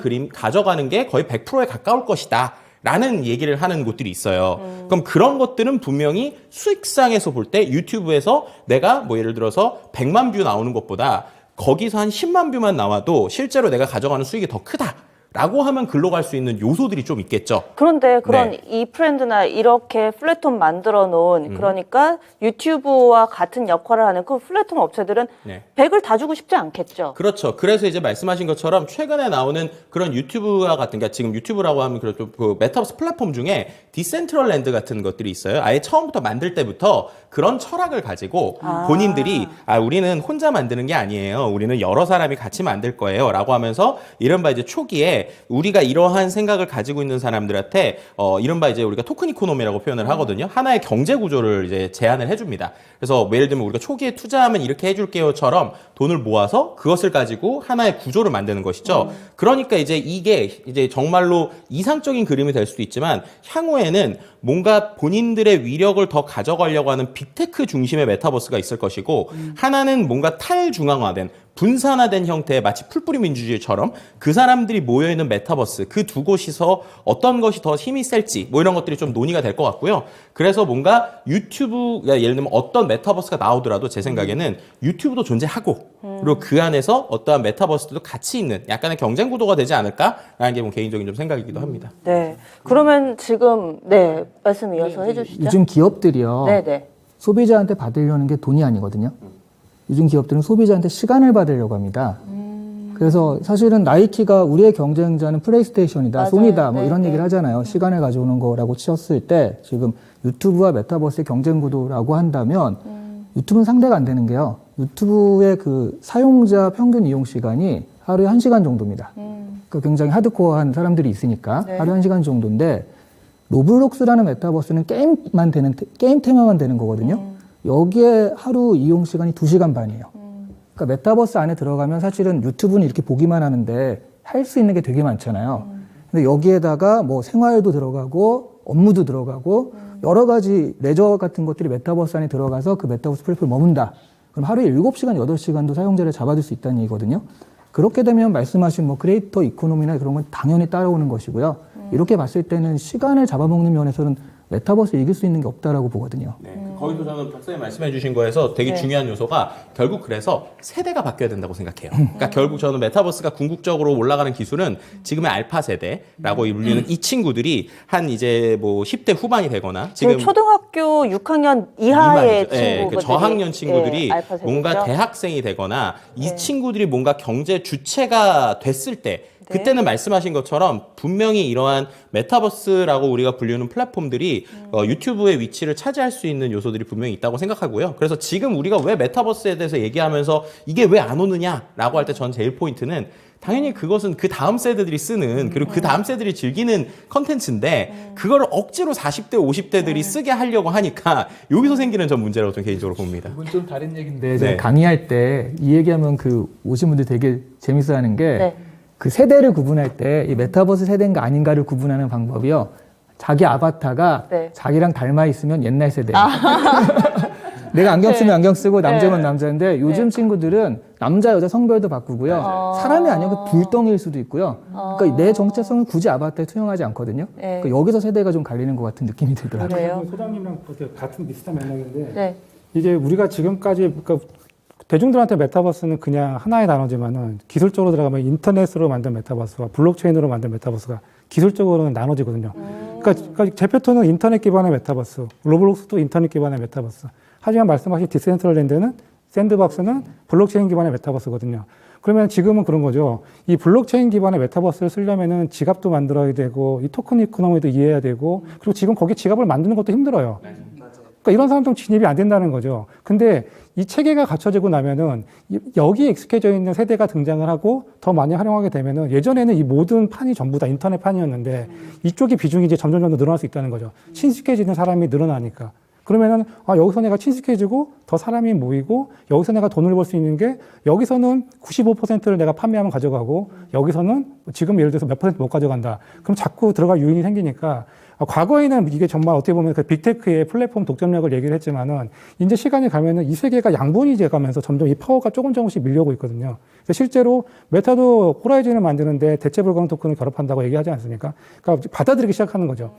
게 거의 100%에 가까울 것이다. 라는 얘기를 하는 곳들이 있어요. 그럼 그런 것들은 분명히 수익상에서 볼 때 유튜브에서 내가 뭐 예를 들어서 100만 뷰 나오는 것보다 거기서 한 10만 뷰만 나와도 실제로 내가 가져가는 수익이 더 크다. 라고 하면 글로 갈 수 있는 요소들이 좀 있겠죠. 그런데 그런 네. 이프렌드나 이렇게 플랫폼 만들어 놓은 그러니까 유튜브와 같은 역할을 하는 그 플랫폼 업체들은 네. 100을 다 주고 싶지 않겠죠. 그렇죠. 그래서 이제 말씀하신 것처럼 최근에 나오는 그런 유튜브와 같은, 그러니까 지금 유튜브라고 하면 그 메타버스 플랫폼 중에 디센트럴랜드 같은 것들이 있어요. 아예 처음부터 만들 때부터 그런 철학을 가지고 본인들이 우리는 혼자 만드는 게 아니에요. 우리는 여러 사람이 같이 만들 거예요. 라고 하면서 이른바 이제 초기에 우리가 이러한 생각을 가지고 있는 사람들한테 이른바 이제 우리가 토큰 이코노미라고 표현을 하거든요. 하나의 경제 구조를 이제 제안을 해줍니다. 그래서 예를 들면 우리가 초기에 투자하면 이렇게 해줄게요처럼 돈을 모아서 그것을 가지고 하나의 구조를 만드는 것이죠. 그러니까 이제 이게 이제 정말로 이상적인 그림이 될 수도 있지만 향후에는 뭔가 본인들의 위력을 더 가져가려고 하는 빅테크 중심의 메타버스가 있을 것이고 하나는 뭔가 탈중앙화된 분산화된 형태의 마치 풀뿌리 민주주의처럼 그 사람들이 모여있는 메타버스 그 두 곳이서 어떤 것이 더 힘이 셀지 뭐 이런 것들이 좀 논의가 될 것 같고요. 그래서 뭔가 유튜브가 예를 들면 어떤 메타버스가 나오더라도 제 생각에는 유튜브도 존재하고 그리고 그 안에서 어떠한 메타버스도 같이 있는 약간의 경쟁 구도가 되지 않을까라는 게 뭐 개인적인 좀 생각이기도 합니다. 네. 그러면 지금 말씀 이어서 해주시죠. 요즘 기업들이요. 네네. 소비자한테 받으려는 게 돈이 아니거든요. 요즘 기업들은 소비자한테 시간을 받으려고 합니다. 그래서 사실은 나이키가 우리의 경쟁자는 플레이스테이션이다, 맞아요. 소니다, 뭐 네, 이런 네. 얘기를 하잖아요. 시간을 가져오는 거라고 치었을 때 지금 유튜브와 메타버스의 경쟁 구도라고 한다면 유튜브는 상대가 안 되는 게요. 유튜브의 그 사용자 평균 이용 시간이 하루에 1시간 정도입니다. 그러니까 굉장히 하드코어한 사람들이 있으니까 네. 하루에 1시간 정도인데 로블록스라는 메타버스는 게임 테마만 되는 거거든요. 여기에 하루 이용 시간이 2시간 반이에요. 그러니까 메타버스 안에 들어가면 사실은 유튜브는 이렇게 보기만 하는데 할 수 있는 게 되게 많잖아요. 근데 여기에다가 뭐 생활도 들어가고 업무도 들어가고 여러 가지 레저 같은 것들이 메타버스 안에 들어가서 그 메타버스 플랫폼에 머문다. 그럼 하루에 7시간, 8시간도 사용자를 잡아줄 수 있다는 얘기거든요. 그렇게 되면 말씀하신 뭐 크리에이터 이코노미나 그런 건 당연히 따라오는 것이고요. 이렇게 봤을 때는 시간을 잡아먹는 면에서는 메타버스 이길 수 있는 게 없다라고 보거든요. 네, 거기서 저는 박사님 말씀해 주신 거에서 되게 중요한 요소가 결국 그래서 세대가 바뀌어야 된다고 생각해요. 그러니까 결국 저는 메타버스가 궁극적으로 올라가는 기술은 지금의 알파 세대라고 불리는 이 친구들이 한 이제 뭐 10대 후반이 되거나 지금 초등학교 6학년 이하의 친구들이 그 저학년 친구들이 알파 세대죠. 뭔가 대학생이 되거나 이 친구들이 뭔가 경제 주체가 됐을 때 그때는 말씀하신 것처럼 분명히 이러한 메타버스라고 우리가 불리는 플랫폼들이 유튜브의 위치를 차지할 수 있는 요소들이 분명히 있다고 생각하고요. 그래서 지금 우리가 왜 메타버스에 대해서 얘기하면서 이게 왜 안 오느냐라고 할 때 전 제일 포인트는 당연히 그것은 그 다음 세대들이 쓰는 그리고 그 다음 세대들이 즐기는 컨텐츠인데 그거를 억지로 40대, 50대들이 쓰게 하려고 하니까 여기서 생기는 전 문제라고 좀 개인적으로 봅니다. 이건 좀 다른 얘기인데 제가 강의할 때 이 얘기하면 그 오신 분들 되게 재밌어하는 게 그 세대를 구분할 때 이 메타버스 세대인가 아닌가를 구분하는 방법이요. 자기 아바타가 자기랑 닮아 있으면 옛날 세대. 내가 안경 쓰면 네. 안경 쓰고 남자면 네. 남자인데 요즘 네. 친구들은 남자 여자 성별도 바꾸고요. 사람이 아니고 불덩이일 수도 있고요. 그러니까 내 정체성을 굳이 아바타에 투영하지 않거든요. 네. 그러니까 여기서 세대가 좀 갈리는 것 같은 느낌이 들더라고요. 그래요? 소장님이랑 같은 비슷한 맥락인데 네. 이제 우리가 지금까지 그러니까 대중들한테 메타버스는 그냥 하나의 단어지만은 기술적으로 들어가면 인터넷으로 만든 메타버스와 블록체인으로 만든 메타버스가 기술적으로는 나눠지거든요. 그러니까 제페토는 인터넷 기반의 메타버스, 로블록스도 인터넷 기반의 메타버스. 하지만 말씀하신 디센트럴랜드는 샌드박스는 블록체인 기반의 메타버스거든요. 그러면 지금은 그런 거죠. 이 블록체인 기반의 메타버스를 쓰려면은 지갑도 만들어야 되고 이 토큰 이코노미도 이해해야 되고 그리고 지금 거기에 지갑을 만드는 것도 힘들어요. 그러니까 이런 사람들은 진입이 안 된다는 거죠. 근데 이 체계가 갖춰지고 나면은 여기에 익숙해져 있는 세대가 등장을 하고 더 많이 활용하게 되면은 예전에는 이 모든 판이 전부 다 인터넷 판이었는데 이쪽의 비중이 이제 점점 늘어날 수 있다는 거죠. 친숙해지는 사람이 늘어나니까. 그러면은 여기서 내가 친숙해지고 더 사람이 모이고 여기서 내가 돈을 벌 수 있는 게 여기서는 95%를 내가 판매하면 가져가고 여기서는 지금 예를 들어서 몇 퍼센트 못 가져간다. 그럼 자꾸 들어갈 요인이 생기니까 과거에는 이게 정말 어떻게 보면 그 빅테크의 플랫폼 독점력을 얘기를 했지만은 이제 시간이 가면은 이 세계가 양분이 돼가면서 점점 이 파워가 조금씩 밀려오고 있거든요. 그래서 실제로 메타도 호라이즌을 만드는데 대체 불가능 토큰을 결합한다고 얘기하지 않습니까? 그러니까 받아들이기 시작하는 거죠.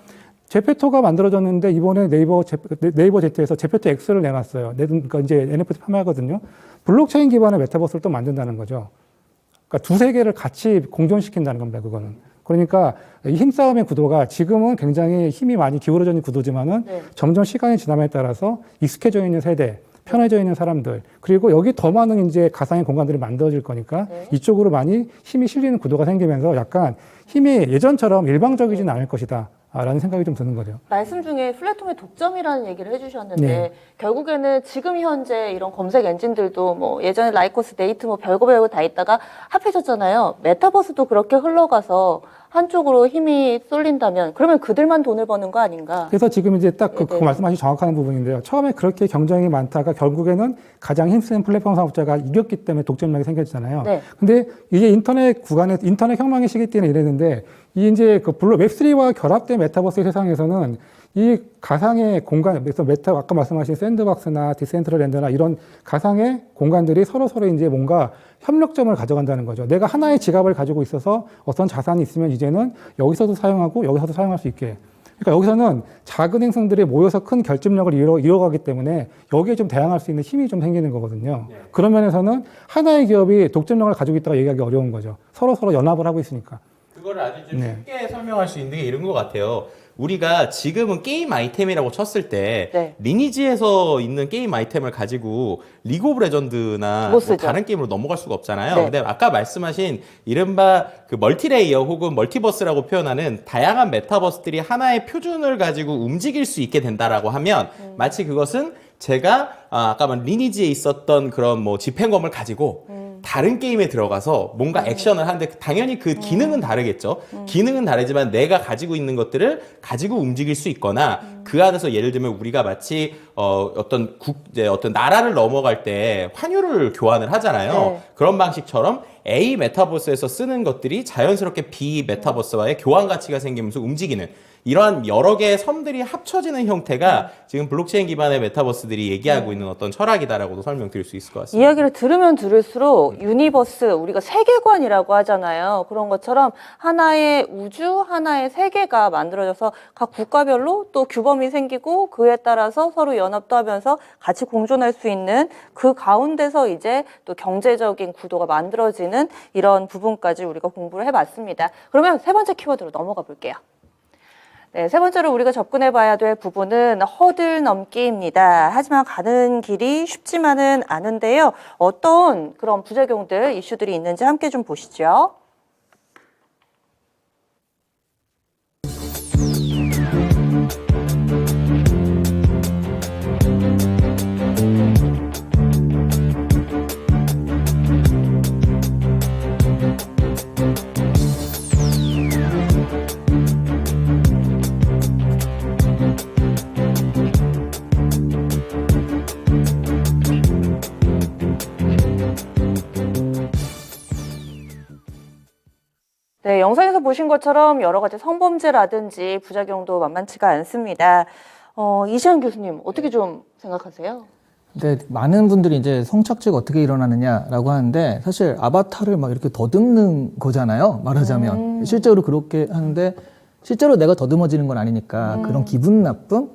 제페토가 만들어졌는데 이번에 네이버 Z에서 제페토 X를 내놨어요. 그러니까 이제 NFT 판매하거든요. 블록체인 기반의 메타버스를 또 만든다는 거죠. 그러니까 두세 개를 같이 공존시킨다는 겁니다. 그거는. 그러니까 이 힘싸움의 구도가 지금은 굉장히 힘이 많이 기울어져 있는 구도지만은 네. 점점 시간이 지남에 따라서 익숙해져 있는 세대, 편해져 있는 사람들, 그리고 여기 더 많은 이제 가상의 공간들이 만들어질 거니까 네. 이쪽으로 많이 힘이 실리는 구도가 생기면서 약간 힘이 예전처럼 일방적이진 않을 것이다. 라는 생각이 좀 드는 거죠. 말씀 중에 플랫폼의 독점이라는 얘기를 해주셨는데 네. 결국에는 지금 현재 이런 검색 엔진들도 뭐 예전에 라이코스, 네이트 뭐 별거 다 있다가 합해졌잖아요. 메타버스도 그렇게 흘러가서 한쪽으로 힘이 쏠린다면 그러면 그들만 돈을 버는 거 아닌가? 그래서 지금 이제 딱 그 네. 말씀하신 정확한 부분인데요. 처음에 그렇게 경쟁이 많다가 결국에는 가장 힘센 플랫폼 사업자가 이겼기 때문에 독점력이 생겼잖아요. 네. 근데 이게 인터넷 구간에 인터넷 혁명의 시기 때는 이랬는데 이 이제 그 웹3와 결합된 메타버스 세상에서는 이 가상의 공간, 그래서 아까 말씀하신 샌드박스나 디센트럴랜드나 이런 가상의 공간들이 서로 이제 뭔가 협력점을 가져간다는 거죠. 내가 하나의 지갑을 가지고 있어서 어떤 자산이 있으면 이제는 여기서도 사용하고 여기서도 사용할 수 있게. 그러니까 여기서는 작은 행성들이 모여서 큰 결집력을 이뤄가기 때문에 여기에 좀 대항할 수 있는 힘이 좀 생기는 거거든요. 네. 그런 면에서는 하나의 기업이 독점력을 가지고 있다고 얘기하기 어려운 거죠. 서로 연합을 하고 있으니까. 그거를 아주 좀 네. 쉽게 설명할 수 있는 게 이런 것 같아요. 우리가 지금은 게임 아이템이라고 쳤을 때 네. 리니지에서 있는 게임 아이템을 가지고 리그 오브 레전드나 못 뭐 쓰죠. 다른 게임으로 넘어갈 수가 없잖아요. 네. 근데 아까 말씀하신 이른바 그 멀티레이어 혹은 멀티버스라고 표현하는 다양한 메타버스들이 하나의 표준을 가지고 움직일 수 있게 된다라고 하면 마치 그것은 제가 아까 말 리니지에 있었던 그런 뭐 집행검을 가지고 다른 게임에 들어가서 뭔가 액션을 하는데 당연히 그 기능은 다르겠죠. 기능은 다르지만 내가 가지고 있는 것들을 가지고 움직일 수 있거나 그 안에서 예를 들면 우리가 마치 어떤 나라를 넘어갈 때 환율을 교환을 하잖아요. 네. 그런 방식처럼 A 메타버스에서 쓰는 것들이 자연스럽게 B 메타버스와의 교환 가치가 생기면서 움직이는 이러한 여러 개의 섬들이 합쳐지는 형태가 지금 블록체인 기반의 메타버스들이 얘기하고 있는 어떤 철학이다라고도 설명드릴 수 있을 것 같습니다. 이야기를 들으면 들을수록 유니버스, 우리가 세계관이라고 하잖아요. 그런 것처럼 하나의 우주, 하나의 세계가 만들어져서 각 국가별로 또 규범이 생기고 그에 따라서 서로 연합도 하면서 같이 공존할 수 있는 그 가운데서 이제 또 경제적인 구도가 만들어지는 이런 부분까지 우리가 공부를 해봤습니다. 그러면 세 번째 키워드로 넘어가 볼게요. 네, 세 번째로 우리가 접근해 봐야 될 부분은 허들 넘기입니다. 하지만 가는 길이 쉽지만은 않은데요. 어떤 그런 부작용들, 이슈들이 있는지 함께 좀 보시죠. 네, 영상에서 보신 것처럼 여러 가지 성범죄라든지 부작용도 만만치가 않습니다. 이시안 교수님, 어떻게 좀 생각하세요? 근데 많은 분들이 이제 성착취가 어떻게 일어나느냐라고 하는데 사실 아바타를 막 이렇게 더듬는 거잖아요. 말하자면 실제로 그렇게 하는데 실제로 내가 더듬어지는 건 아니니까 그런 기분 나쁨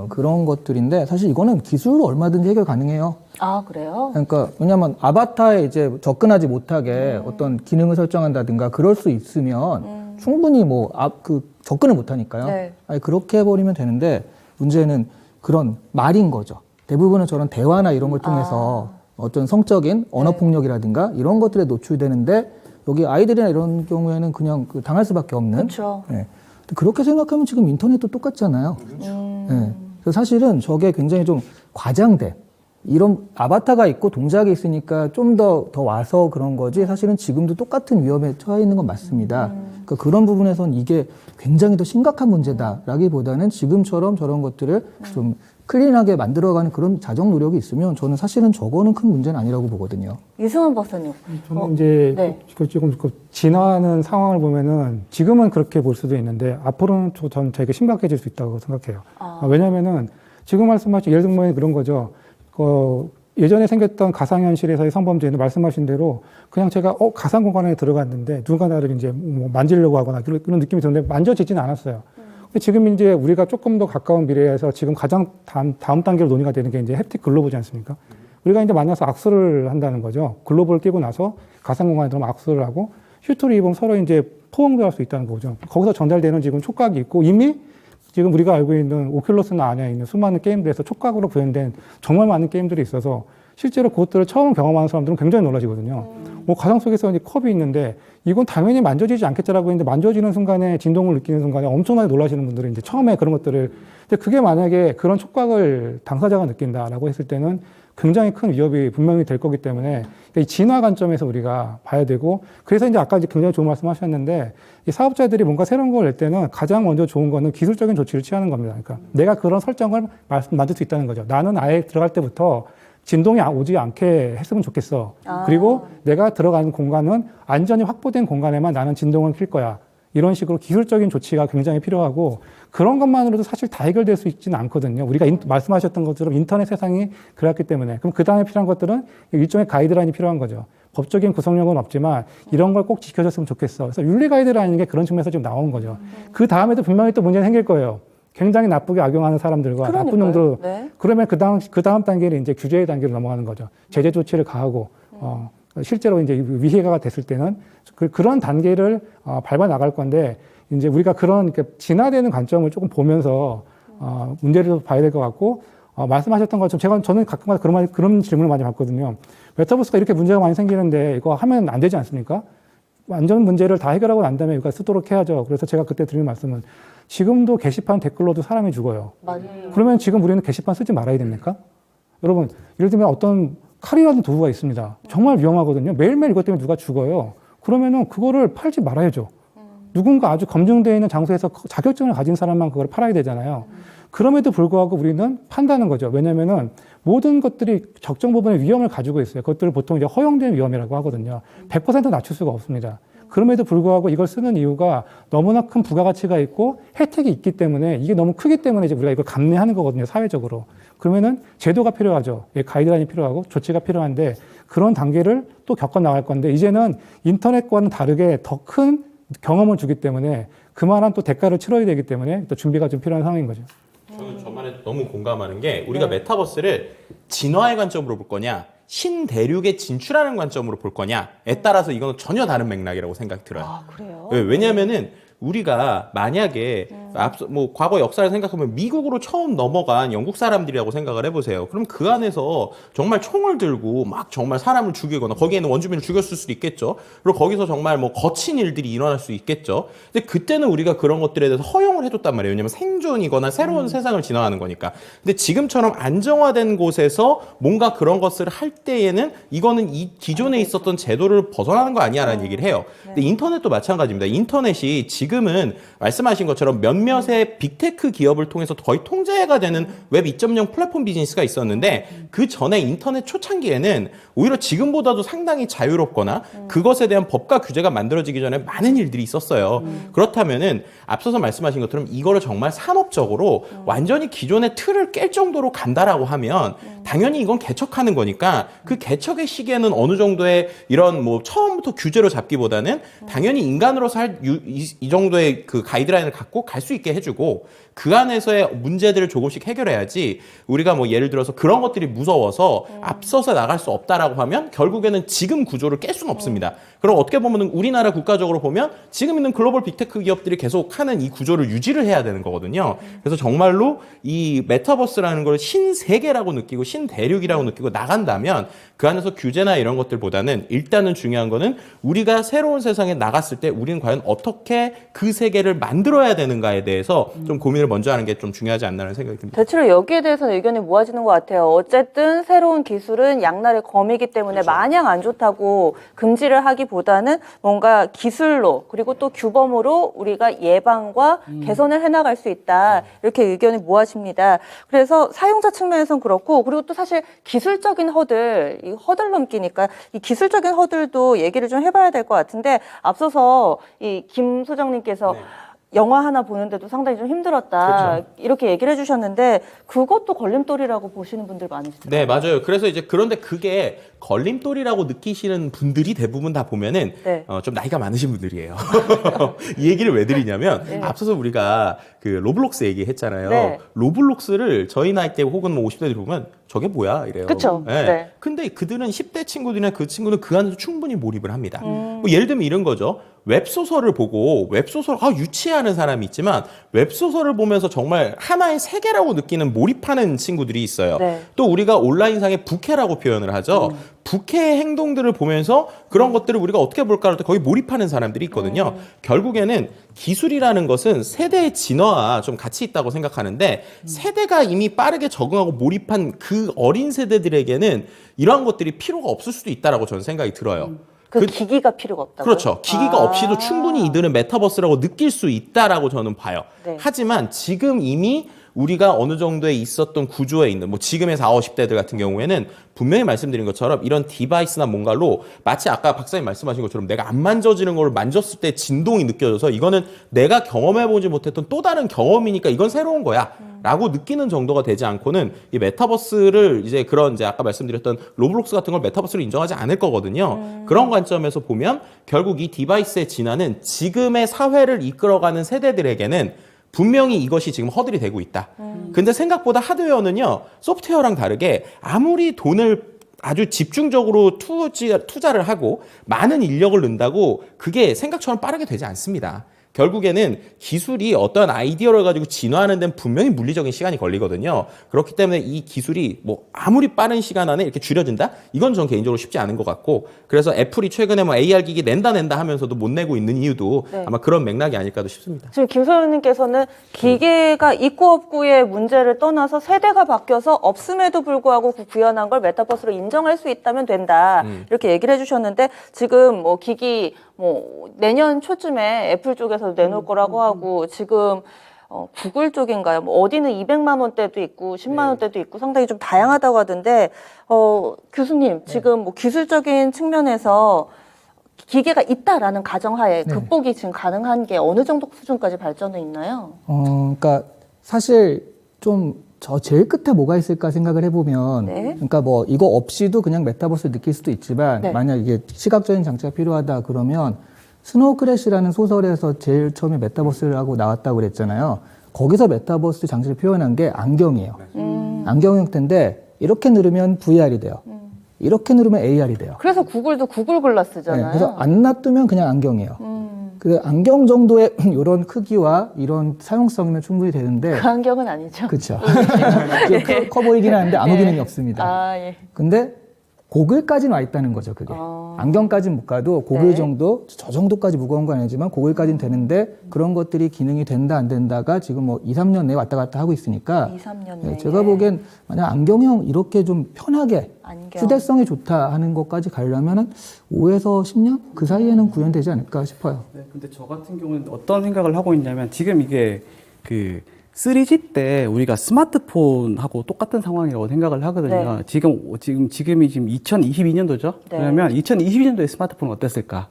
그런 것들인데 사실 이거는 기술로 얼마든지 해결 가능해요. 아, 그래요? 그러니까 왜냐하면 아바타에 이제 접근하지 못하게 어떤 기능을 설정한다든가 그럴 수 있으면 충분히 뭐 접근을 못하니까요. 네. 아니, 그렇게 해버리면 되는데 문제는 그런 말인 거죠. 대부분은 저런 대화나 이런 걸 통해서 어떤 성적인 언어 폭력이라든가 이런 것들에 노출되는데 여기 아이들이나 이런 경우에는 그냥 당할 수밖에 없는. 그렇죠. 네. 그렇게 생각하면 지금 인터넷도 똑같잖아요. 네. 그래서 사실은 저게 굉장히 좀 과장돼. 이런 아바타가 있고 동작이 있으니까 좀 더 와서 그런 거지 사실은 지금도 똑같은 위험에 처해 있는 건 맞습니다. 그러니까 그런 부분에선 이게 굉장히 더 심각한 문제다라기보다는 지금처럼 저런 것들을 좀 클린하게 만들어가는 그런 자정 노력이 있으면 저는 사실은 저거는 큰 문제는 아니라고 보거든요. 이승원 박사님. 저는 이제 네. 지금 진화하는 상황을 보면은 지금은 그렇게 볼 수도 있는데 앞으로는 저는 되게 심각해질 수 있다고 생각해요. 왜냐면은 지금 말씀하신 예를 들면 그런 거죠. 예전에 생겼던 가상현실에서의 성범죄는 말씀하신 대로 그냥 제가 가상 공간에 들어갔는데 누군가 나를 이제 뭐 만지려고 하거나 그런 느낌이 드는데 만져지지는 않았어요. 근데 지금 이제 우리가 조금 더 가까운 미래에서 지금 가장 다음 단계로 논의가 되는 게 이제 햅틱 글로브지 않습니까? 우리가 이제 만나서 악수를 한다는 거죠. 글로브를 끼고 나서 가상 공간에 들어가면 악수를 하고 슈트를 입으면 서로 이제 포옹도 할 수 있다는 거죠. 거기서 전달되는 지금 촉각이 있고 이미 지금 우리가 알고 있는 오큘러스나 안에 있는 수많은 게임들에서 촉각으로 구현된 정말 많은 게임들이 있어서 실제로 그것들을 처음 경험하는 사람들은 굉장히 놀라시거든요. 뭐 가상 속에서 이제 컵이 있는데 이건 당연히 만져지지 않겠지라고 했는데 만져지는 순간에 진동을 느끼는 순간에 엄청나게 놀라시는 분들이 이제 처음에 그런 것들을 근데 그게 만약에 그런 촉각을 당사자가 느낀다라고 했을 때는 굉장히 큰 위협이 분명히 될 거기 때문에 이 진화 관점에서 우리가 봐야 되고 그래서 이제 아까 이제 굉장히 좋은 말씀 하셨는데 이 사업자들이 뭔가 새로운 걸 낼 때는 가장 먼저 좋은 거는 기술적인 조치를 취하는 겁니다. 그러니까 내가 그런 설정을 만들 수 있다는 거죠. 나는 아예 들어갈 때부터 진동이 오지 않게 했으면 좋겠어. 그리고 내가 들어가는 공간은 안전이 확보된 공간에만 나는 진동을 킬 거야. 이런 식으로 기술적인 조치가 굉장히 필요하고 그런 것만으로도 사실 다 해결될 수 있지는 않거든요. 우리가 말씀하셨던 것처럼 인터넷 세상이 그랬기 때문에 그럼 그 다음에 필요한 것들은 일종의 가이드라인이 필요한 거죠. 법적인 구성력은 없지만 이런 걸 꼭 지켜줬으면 좋겠어. 그래서 윤리 가이드라인인 게 그런 측면에서 지금 나온 거죠. 그 다음에도 분명히 또 문제는 생길 거예요. 굉장히 나쁘게 악용하는 사람들과 나쁜 놈들. 네. 그러면 그 다음 단계는 이제 규제의 단계로 넘어가는 거죠. 제재 조치를 가하고 실제로 이제 위해가 됐을 때는 그런 단계를 밟아 나갈 건데 이제 우리가 그런 진화되는 관점을 조금 보면서 문제를 봐야 될 것 같고 말씀하셨던 것처럼 저는 가끔가다 그런 질문을 많이 받거든요. 메타버스가 이렇게 문제가 많이 생기는데 이거 하면 안 되지 않습니까? 완전 문제를 다 해결하고 난 다음에 이거 쓰도록 해야죠. 그래서 제가 그때 드린 말씀은 지금도 게시판 댓글로도 사람이 죽어요. 맞아요. 그러면 지금 우리는 게시판 쓰지 말아야 됩니까? 여러분, 예를 들면 어떤 칼이라는 도구가 있습니다. 정말 위험하거든요. 매일매일 이것 때문에 누가 죽어요. 그러면은 그거를 팔지 말아야죠. 누군가 아주 검증되어 있는 장소에서 자격증을 가진 사람만 그걸 팔아야 되잖아요. 그럼에도 불구하고 우리는 판다는 거죠. 왜냐면은 모든 것들이 적정 부분의 위험을 가지고 있어요. 그것들을 보통 이제 허용된 위험이라고 하거든요. 100% 낮출 수가 없습니다. 그럼에도 불구하고 이걸 쓰는 이유가 너무나 큰 부가가치가 있고 혜택이 있기 때문에 이게 너무 크기 때문에 이제 우리가 이걸 감내하는 거거든요. 사회적으로. 그러면은 제도가 필요하죠. 가이드라인이 필요하고 조치가 필요한데 그런 단계를 또 겪어 나갈 건데 이제는 인터넷과는 다르게 더 큰 경험을 주기 때문에 그만한 또 대가를 치러야 되기 때문에 또 준비가 좀 필요한 상황인 거죠. 저는 저만에 너무 공감하는 게 우리가 메타버스를 진화의 관점으로 볼 거냐 신대륙에 진출하는 관점으로 볼 거냐에 따라서 이거는 전혀 다른 맥락이라고 생각이 들어요. 아, 그래요? 왜냐하면은 우리가 만약에 앞서 뭐 과거 역사를 생각하면 미국으로 처음 넘어간 영국 사람들이라고 생각을 해보세요. 그럼 그 안에서 정말 총을 들고 막 정말 사람을 죽이거나 거기에는 원주민을 죽였을 수도 있겠죠. 그리고 거기서 정말 뭐 거친 일들이 일어날 수 있겠죠. 근데 그때는 우리가 그런 것들에 대해서 허용을 해줬단 말이에요. 왜냐면 생존이거나 새로운 세상을 진화하는 거니까. 근데 지금처럼 안정화된 곳에서 뭔가 그런 것을 할 때에는 이거는 이 기존에 있었던 제도를 벗어나는 거 아니야라는 얘기를 해요. 근데 인터넷도 마찬가지입니다. 인터넷이 지금 지금은 말씀하신 것처럼 몇몇의 빅테크 기업을 통해서 거의 통제가 되는 웹 2.0 플랫폼 비즈니스가 있었는데 그 전에 인터넷 초창기에는 오히려 지금보다도 상당히 자유롭거나 그것에 대한 법과 규제가 만들어지기 전에 많은 일들이 있었어요. 그렇다면은 앞서서 말씀하신 것처럼 이거를 정말 산업적으로 완전히 기존의 틀을 깰 정도로 간다라고 하면 당연히 이건 개척하는 거니까 그 개척의 시기에는 어느 정도의 이런 뭐 처음부터 규제로 잡기보다는 당연히 인간으로서 할 이 정도의 그 가이드라인을 갖고 갈 수 있게 해주고 그 안에서의 문제들을 조금씩 해결해야지 우리가 뭐 예를 들어서 그런 것들이 무서워서 앞서서 나갈 수 없다라고 하면 결국에는 지금 구조를 깰 수는 없습니다. 그럼 어떻게 보면 우리나라 국가적으로 보면 지금 있는 글로벌 빅테크 기업들이 계속 하는 이 구조를 유지를 해야 되는 거거든요. 그래서 정말로 이 메타버스라는 걸 신세계라고 느끼고 신대륙이라고 느끼고 나간다면 그 안에서 규제나 이런 것들보다는 일단은 중요한 거는 우리가 새로운 세상에 나갔을 때 우리는 과연 어떻게 그 세계를 만들어야 되는가에 대해서 좀 고민을 먼저 하는 게 좀 중요하지 않나라는 생각이 듭니다. 대체로 여기에 대해서는 의견이 모아지는 것 같아요. 어쨌든 새로운 기술은 양날의 검이기 때문에 그렇죠. 마냥 안 좋다고 금지를 하기보다는 뭔가 기술로 그리고 또 규범으로 우리가 예방과 개선을 해나갈 수 있다. 이렇게 의견이 모아집니다. 그래서 사용자 측면에선 그렇고 그리고 또 사실 기술적인 허들, 이 허들 넘기니까 이 기술적인 허들도 얘기를 좀 해봐야 될 것 같은데 앞서서 이 김 소장님께서 영화 하나 보는데도 상당히 좀 힘들었다. 그렇죠. 이렇게 얘기를 해주셨는데 그것도 걸림돌이라고 보시는 분들 많으시더라고요. 네, 맞아요. 그래서 이제 그런데 그게 걸림돌이라고 느끼시는 분들이 대부분 다 보면은 네. 좀 나이가 많으신 분들이에요. 이 얘기를 왜 드리냐면 앞서서 우리가 그 로블록스 얘기했잖아요. 네. 로블록스를 저희 나이 때 혹은 뭐 50대들이 보면 저게 뭐야 이래요. 그쵸. 네. 네. 근데 그들은 10대 친구들이나 그 친구는 그 안에서 충분히 몰입을 합니다. 뭐 예를 들면 이런 거죠. 웹소설을 보고 웹소설 유치하는 사람이 있지만 웹소설을 보면서 정말 하나의 세계라고 느끼는 몰입하는 친구들이 있어요. 네. 또 우리가 온라인상에 부캐라고 표현을 하죠. 부캐의 행동들을 보면서 그런 것들을 우리가 어떻게 볼까 할 때 거의 몰입하는 사람들이 있거든요. 결국에는 기술이라는 것은 세대의 진화와 좀 같이 있다고 생각하는데 세대가 이미 빠르게 적응하고 몰입한 그 어린 세대들에게는 이러한 것들이 필요가 없을 수도 있다라고 저는 생각이 들어요. 그 기기가 필요가 없다고요? 그렇죠. 기기가 없이도 충분히 이들은 메타버스라고 느낄 수 있다라고 저는 봐요. 네. 하지만 지금 이미 우리가 어느 정도에 있었던 구조에 있는 뭐 지금의 40, 50대들 같은 경우에는 분명히 말씀드린 것처럼 이런 디바이스나 뭔가로 마치 아까 박사님 말씀하신 것처럼 내가 안 만져지는 걸 만졌을 때 진동이 느껴져서 이거는 내가 경험해보지 못했던 또 다른 경험이니까 이건 새로운 거야 라고 느끼는 정도가 되지 않고는 이 메타버스를 이제 그런 이제 아까 말씀드렸던 로블록스 같은 걸 메타버스로 인정하지 않을 거거든요. 그런 관점에서 보면 결국 이 디바이스의 진화는 지금의 사회를 이끌어가는 세대들에게는 분명히 이것이 지금 허들이 되고 있다. 근데 생각보다 하드웨어는요, 소프트웨어랑 다르게 아무리 돈을 아주 집중적으로 투자를 하고 많은 인력을 넣는다고 그게 생각처럼 빠르게 되지 않습니다. 결국에는 기술이 어떤 아이디어를 가지고 진화하는 데는 분명히 물리적인 시간이 걸리거든요. 그렇기 때문에 이 기술이 뭐 아무리 빠른 시간 안에 이렇게 줄여진다? 이건 전 개인적으로 쉽지 않은 것 같고 그래서 애플이 최근에 뭐 AR 기기 낸다 하면서도 못 내고 있는 이유도 네. 아마 그런 맥락이 아닐까도 싶습니다. 지금 김 소장님께서는 기계가 있고 없고의 문제를 떠나서 세대가 바뀌어서 없음에도 불구하고 그 구현한 걸 메타버스로 인정할 수 있다면 된다. 이렇게 얘기를 해주셨는데 지금 뭐 기기 뭐 내년 초쯤에 애플 쪽에서 내놓을 거라고 하고 지금 구글 쪽인가요? 뭐 어디는 200만 원대도 있고 10만 원대도 있고 상당히 좀 다양하다고 하던데 교수님 지금 뭐 기술적인 측면에서 기계가 있다라는 가정하에 극복이 지금 가능한 게 어느 정도 수준까지 발전해 있나요? 그러니까 사실 좀 저 제일 끝에 뭐가 있을까 생각을 해보면, 네. 그러니까 뭐 이거 없이도 그냥 메타버스를 느낄 수도 있지만, 네. 만약 이게 시각적인 장치가 필요하다 그러면 스노우 크래시라는 소설에서 제일 처음에 메타버스를 하고 나왔다고 그랬잖아요. 거기서 메타버스 장치를 표현한 게 안경이에요. 안경 형태인데 이렇게 누르면 VR이 돼요. 이렇게 누르면 AR이 돼요. 그래서 구글도 구글 글라스잖아요. 네, 그래서 안 놔두면 그냥 안경이에요. 그 안경 정도의 이런 크기와 이런 사용성이면 충분히 되는데 그 안경은 아니죠. 그렇죠. 커 보이긴 하는데 아무 기능이 없습니다. 아, 예. 근데 고글까지는 와 있다는 거죠, 그게. 안경까지는 못 가도 고글 네. 정도, 저 정도까지 무거운 건 아니지만 고글까지는 되는데 그런 것들이 기능이 된다, 안 된다가 지금 뭐 2, 3년 내에 왔다 갔다 하고 있으니까 2, 3년 네, 내에. 제가 보기엔 만약 안경형 이렇게 좀 편하게 안경. 휴대성이 좋다 하는 것까지 가려면은 5에서 10년? 그 사이에는 구현되지 않을까 싶어요. 네, 근데 저 같은 경우는 어떤 생각을 하고 있냐면 지금 이게 그 3G 때 우리가 스마트폰하고 똑같은 상황이라고 생각을 하거든요. 네. 지금이 지금 2022년도죠. 네. 그러면 2022년도에 스마트폰은 어땠을까?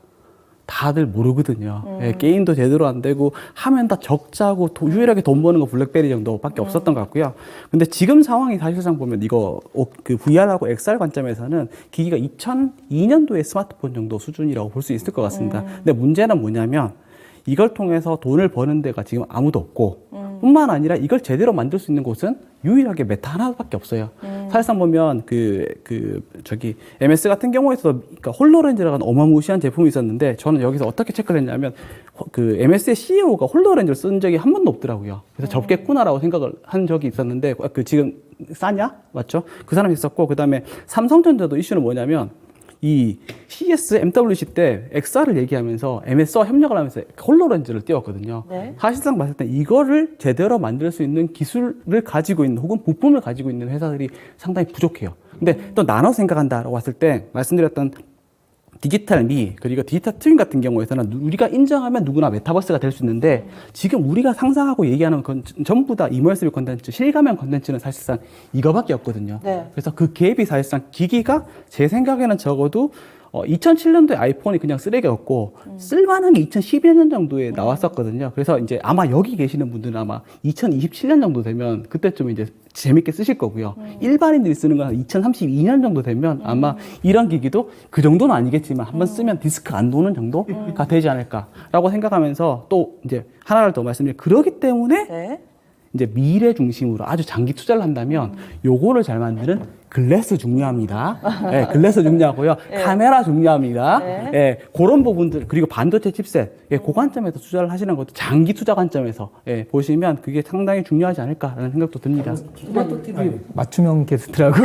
다들 모르거든요. 예, 게임도 제대로 안 되고 하면 다 적자고 유일하게 돈 버는 거 블랙베리 정도밖에 없었던 것 같고요. 근데 지금 상황이 사실상 보면 이거 그 VR하고 XR 관점에서는 기기가 2002년도의 스마트폰 정도 수준이라고 볼 수 있을 것 같습니다. 근데 문제는 뭐냐면 이걸 통해서 돈을 버는 데가 지금 아무도 없고 뿐만 아니라 이걸 제대로 만들 수 있는 곳은 유일하게 메타 하나밖에 없어요. 사실상 보면 저기 MS 같은 경우에서 그러니까 홀로렌즈라는 어마무시한 제품이 있었는데 저는 여기서 어떻게 체크를 했냐면 그 MS의 CEO가 홀로렌즈를 쓴 적이 한 번도 없더라고요. 그래서 접겠구나라고 생각을 한 적이 있었는데 그 지금 싸냐? 맞죠? 그 사람이 있었고 그다음에 삼성전자도 이슈는 뭐냐면 이 CES MWC 때 XR을 얘기하면서 MS와 협력을 하면서 홀로렌즈를 띄웠거든요. 네. 사실상 봤을 때 이거를 제대로 만들 수 있는 기술을 가지고 있는 혹은 부품을 가지고 있는 회사들이 상당히 부족해요. 근데 또 나눠 생각한다라고 했을 때 말씀드렸던 디지털 미 그리고 디지털 트윈 같은 경우에서는 우리가 인정하면 누구나 메타버스가 될 수 있는데 지금 우리가 상상하고 얘기하는 건 전부 다 이머시브 컨텐츠, 실감형 컨텐츠는 사실상 이거밖에 없거든요. 네. 그래서 그 갭이 사실상 기기가 제 생각에는 적어도 2007년도에 아이폰이 그냥 쓰레기였고 쓸만한 게 2012년 정도에 나왔었거든요. 그래서 이제 아마 여기 계시는 분들은 아마 2027년 정도 되면 그때쯤 이제 재밌게 쓰실 거고요. 일반인들이 쓰는 건 2032년 정도 되면 아마 이런 기기도 그 정도는 아니겠지만 한번 쓰면 디스크 안 도는 정도가 되지 않을까라고 생각하면서 또 이제 하나를 더 말씀드리면 그러기 때문에 네. 이제 미래 중심으로 아주 장기 투자를 한다면 요거를 잘 만드는 글래스 중요합니다. 네, 글래스 중요하고요. 카메라 중요합니다. 네, 그런 부분들 그리고 반도체 칩셋 그 관점에서 투자를 하시는 것도 장기 투자 관점에서 보시면 그게 상당히 중요하지 않을까라는 생각도 듭니다. 스마트 TV 맞춤형 게스트라고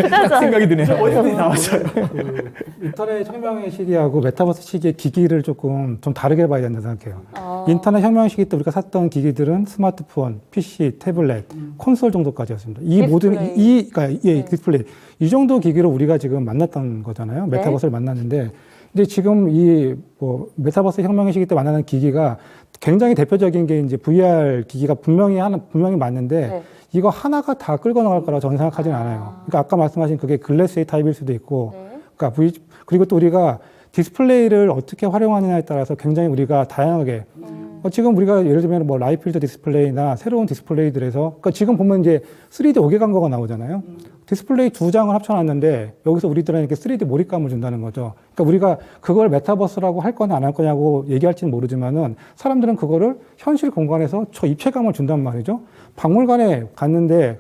딱 생각이 드네요. 어디든지 다 맞아요. 그 인터넷 혁명의 시기하고 메타버스 시기의 기기를 조금 좀 다르게 봐야 된다고 생각해요. 인터넷 혁명 시기 때 우리가 샀던 기기들은 스마트폰, PC, 태블릿, 콘솔 정도까지였습니다. 이 모든 그러니까 디스플레이 이 정도 기기로 우리가 지금 만났던 거잖아요. 메타버스를 만났는데 이제 지금 이 뭐 메타버스 혁명의 시기 때 만나는 기기가 굉장히 대표적인 게 이제 VR 기기가 분명히 맞는데 이거 하나가 다 끌고 나갈 거라고 저는 생각하지는 않아요. 그러니까 아까 말씀하신 그게 글래스 A 타입일 수도 있고, 그러니까 그리고 또 우리가 디스플레이를 어떻게 활용하느냐에 따라서 굉장히 우리가 다양하게 지금 우리가 예를 들면 뭐 라이필드 디스플레이나 새로운 디스플레이들에서 그러니까 지금 보면 이제 3D 5개 광고가 나오잖아요. 디스플레이 2장을 합쳐놨는데 여기서 우리들에게 3D 몰입감을 준다는 거죠. 그러니까 우리가 그걸 메타버스라고 할 거냐 안 할 거냐고 얘기할지는 모르지만은 사람들은 그거를 현실 공간에서 저 입체감을 준단 말이죠. 박물관에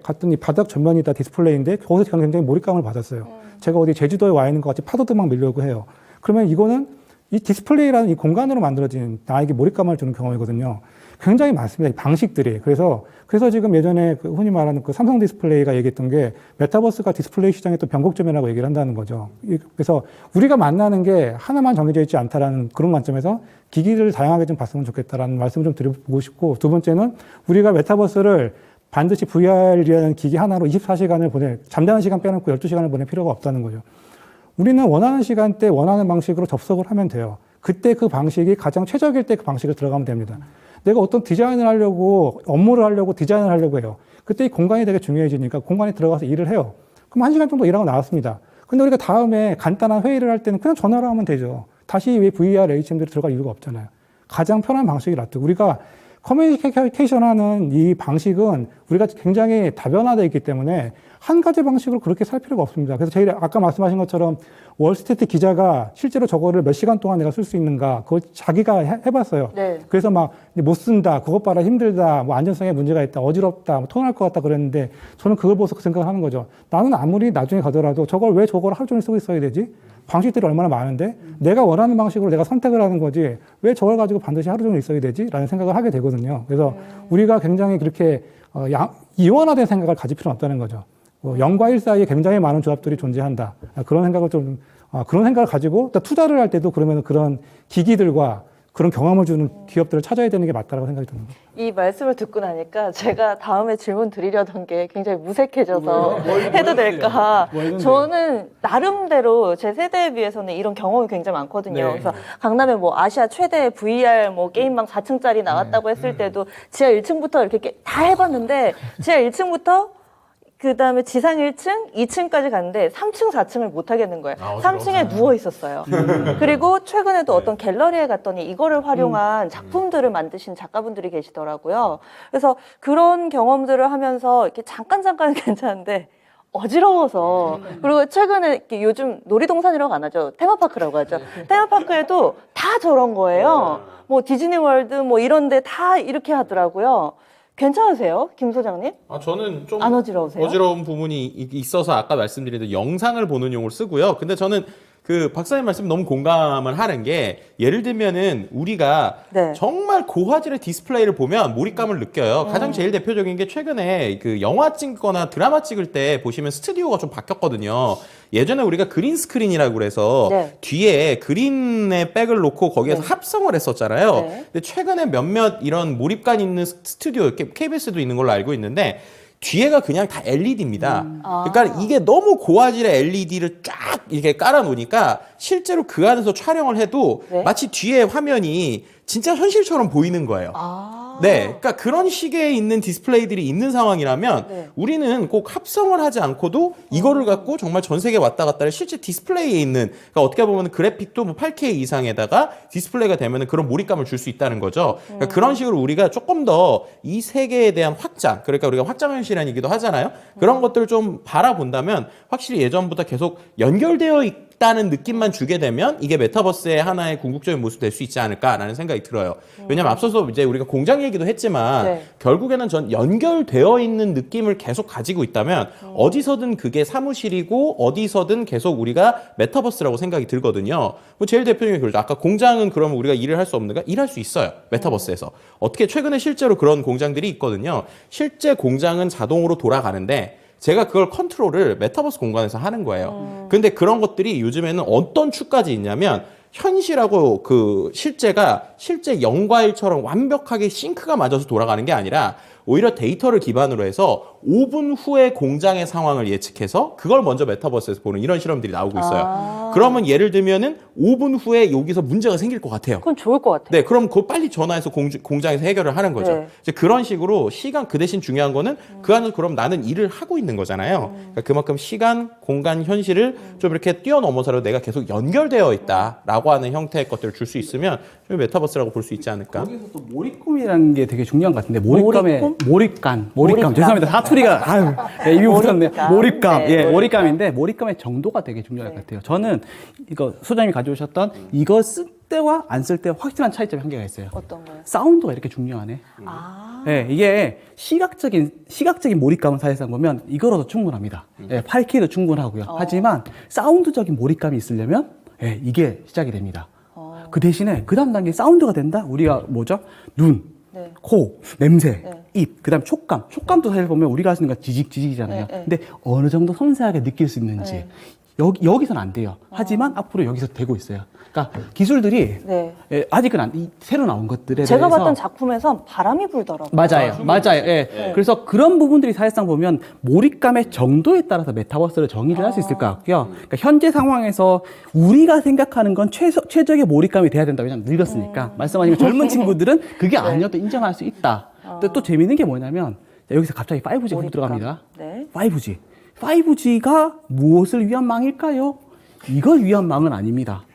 갔더니 바닥 전면이 다 디스플레이인데 거기서 저는 굉장히 몰입감을 받았어요. 제가 어디 제주도에 와 있는 것 같이 파도도 막 밀려오고 해요. 그러면 이거는 이 디스플레이라는 이 공간으로 만들어진 나에게 몰입감을 주는 경험이거든요. 굉장히 많습니다. 이 방식들이. 그래서 지금 예전에 그 흔히 말하는 그 삼성 디스플레이가 얘기했던 게 메타버스가 디스플레이 시장의 또 변곡점이라고 얘기를 한다는 거죠. 그래서 우리가 만나는 게 하나만 정해져 있지 않다라는 그런 관점에서 기기를 다양하게 좀 봤으면 좋겠다라는 말씀을 좀 드려보고 싶고, 두 번째는 우리가 메타버스를 반드시 VR이라는 기기 하나로 24시간을 잠자는 시간 빼놓고 12시간을 보낼 필요가 없다는 거죠. 우리는 원하는 시간대 원하는 방식으로 접속을 하면 돼요. 그때 그 방식이 가장 최적일 때 그 방식으로 들어가면 됩니다. 내가 어떤 디자인을 하려고, 업무를 하려고 디자인을 하려고 해요. 그때 이 공간이 되게 중요해지니까 공간에 들어가서 일을 해요. 그럼 1시간 정도 일하고 나왔습니다. 근데 우리가 다음에 간단한 회의를 할 때는 그냥 전화로 하면 되죠. 다시 왜 VR, HMD로 들어갈 이유가 없잖아요. 가장 편한 방식이 놔두고 우리가 커뮤니케이션 하는 이 방식은 우리가 굉장히 다변화되어 있기 때문에 한 가지 방식으로 그렇게 살 필요가 없습니다. 그래서 제일 아까 말씀하신 것처럼 월스트리트 기자가 실제로 저거를 몇 시간 동안 내가 쓸 수 있는가 그걸 자기가 해봤어요. 네. 그래서 막 못 쓴다, 그것 봐라 힘들다, 뭐 안전성에 문제가 있다, 어지럽다, 뭐 토할 것 같다 그랬는데 저는 그걸 보고서 그 생각을 하는 거죠. 나는 아무리 나중에 가더라도 왜 저걸 하루 종일 쓰고 있어야 되지? 방식들이 얼마나 많은데 내가 원하는 방식으로 내가 선택을 하는 거지 왜 저걸 가지고 반드시 하루 종일 있어야 되지? 라는 생각을 하게 되거든요. 그래서 우리가 굉장히 그렇게 이원화된 생각을 가질 필요는 없다는 거죠. 0과 1 사이에 굉장히 많은 조합들이 존재한다. 그런 생각을 그런 생각을 가지고 또 투자를 할 때도 그러면 그런 기기들과 그런 경험을 주는 기업들을 찾아야 되는 게 맞다라고 생각이 듭니다. 이 말씀을 듣고 나니까 제가 다음에 질문 드리려던 게 굉장히 무색해져서 해도 될까. 저는 나름대로 제 세대에 비해서는 이런 경험이 굉장히 많거든요. 네. 그래서 강남에 뭐 아시아 최대 VR 뭐 게임방 4층짜리 나왔다고 했을 때도 지하 1층부터 이렇게 다 해봤는데 지하 1층부터 그 다음에 지상 1층, 2층까지 갔는데 3층, 4층을 못 하겠는 거예요. 3층에 누워 있었어요. 그리고 최근에도 어떤 갤러리에 갔더니 이거를 활용한 작품들을 만드신 작가분들이 계시더라고요. 그래서 그런 경험들을 하면서 이렇게 잠깐 괜찮은데 어지러워서. 그리고 최근에 이렇게 요즘 놀이동산이라고 안 하죠. 테마파크라고 하죠. 테마파크에도 다 저런 거예요. 뭐 디즈니월드 뭐 이런 데 다 이렇게 하더라고요. 괜찮으세요? 김 소장님? 저는 좀 안 어지러우세요? 어지러운 부분이 있어서 아까 말씀드린 대로 영상을 보는 용을 쓰고요. 근데 저는 그 박사님 말씀 너무 공감을 하는 게 예를 들면은 우리가 네. 정말 고화질의 디스플레이를 보면 몰입감을 느껴요. 가장 제일 대표적인 게 최근에 그 영화 찍거나 드라마 찍을 때 보시면 스튜디오가 좀 바뀌었거든요. 예전에 우리가 그린 스크린이라고 그래서 네. 뒤에 그린의 백을 놓고 거기에서 네. 합성을 했었잖아요. 네. 근데 최근에 몇몇 이런 몰입감 있는 스튜디오, KBS도 있는 걸로 알고 있는데 뒤에가 그냥 다 LED입니다. 그러니까 이게 너무 고화질의 LED를 쫙 이렇게 깔아놓으니까 실제로 그 안에서 촬영을 해도 네. 마치 뒤에 화면이 진짜 현실처럼 보이는 거예요. 네, 그러니까 그런 식의 있는 디스플레이들이 있는 상황이라면 네. 우리는 꼭 합성을 하지 않고도 이거를 갖고 정말 전 세계 왔다 갔다를 실제 디스플레이에 있는, 그러니까 어떻게 보면 그래픽도 뭐 8K 이상에다가 디스플레이가 되면 그런 몰입감을 줄 수 있다는 거죠. 그러니까 그런 식으로 우리가 조금 더 이 세계에 대한 확장, 그러니까 우리가 확장 현실이라는 얘기도 하잖아요. 그런 것들을 좀 바라본다면 확실히 예전보다 계속 연결되어 있다는 느낌만 주게 되면 이게 메타버스의 하나의 궁극적인 모습이 될 수 있지 않을까라는 생각이 들어요. 왜냐면 앞서서 이제 우리가 공장 얘기도 했지만 네. 결국에는 전 연결되어 있는 느낌을 계속 가지고 있다면 어디서든 그게 사무실이고 어디서든 계속 우리가 메타버스라고 생각이 들거든요. 뭐 제일 대표적인 게 그렇죠. 아까 공장은 그러면 우리가 일을 할 수 없는가? 일할 수 있어요. 메타버스에서. 어떻게 최근에 실제로 그런 공장들이 있거든요. 실제 공장은 자동으로 돌아가는데 제가 그걸 컨트롤을 메타버스 공간에서 하는 거예요. 근데 그런 것들이 요즘에는 어떤 축까지 있냐면 현실하고 그 실제가 실제 0과 1처럼 완벽하게 싱크가 맞아서 돌아가는 게 아니라 오히려 데이터를 기반으로 해서 5분 후의 공장의 상황을 예측해서 그걸 먼저 메타버스에서 보는 이런 실험들이 나오고 있어요. 그러면 예를 들면은 5분 후에 여기서 문제가 생길 것 같아요. 그건 좋을 것 같아요. 네, 그럼 그거 빨리 전화해서 공장에서 해결을 하는 거죠. 네. 이제 그런 식으로 시간, 그 대신 중요한 거는 그 안에서 그럼 나는 일을 하고 있는 거잖아요. 그러니까 그만큼 시간, 공간, 현실을 좀 이렇게 뛰어넘어서라도 내가 계속 연결되어 있다라고 하는 형태의 것들을 줄 수 있으면 좀 메타버스라고 볼 수 있지 않을까. 거기서 또 몰입감이라는 게 되게 중요한 것 같은데 몰입감. 몰입감? 죄송합니다. 사투리가 아유, 예, 입이 붙었네요. 몰입감. 몰입감. 네, 예, 몰입감. 몰입감인데 몰입감의 정도가 되게 중요할 것 같아요. 저는 이거 소장님이 가져오셨던 이거 쓸 때와 안 쓸 때 확실한 차이점이 한계가 있어요. 어떤 거요? 사운드가 이렇게 중요하네. 예, 이게 시각적인 몰입감은 사실상 보면 이거로도 충분합니다. 예, 8K도 충분하고요. 하지만 사운드적인 몰입감이 있으려면 예, 이게 시작이 됩니다. 그 대신에 그 다음 단계 사운드가 된다? 우리가 뭐죠? 눈, 네. 코, 냄새, 네. 입, 그 다음 촉감. 촉감도 사실 보면 우리가 하시는 건 지직지직이잖아요. 네, 네. 근데 어느 정도 섬세하게 느낄 수 있는지. 네. 여기서는 안 돼요. 하지만 앞으로 여기서 되고 있어요. 그러니까 기술들이 네. 예, 아직은 새로 나온 것들에 제가 대해서 봤던 작품에선 바람이 불더라고요. 맞아요. 예. 그래서 그런 부분들이 사실상 보면 몰입감의 정도에 따라서 메타버스를 정의를 할 수 있을 것 같고요. 그러니까 현재 상황에서 우리가 생각하는 건 최적의 몰입감이 돼야 된다. 왜냐하면 늙었으니까. 말씀하신 젊은 친구들은 그게 아니어도 인정할 수 있다. 근데 또 재미있는 게 뭐냐면 여기서 갑자기 5G가 몰입감. 들어갑니다. 네. 5G. 5G가 무엇을 위한 망일까요? 이걸 위한 망은 아닙니다.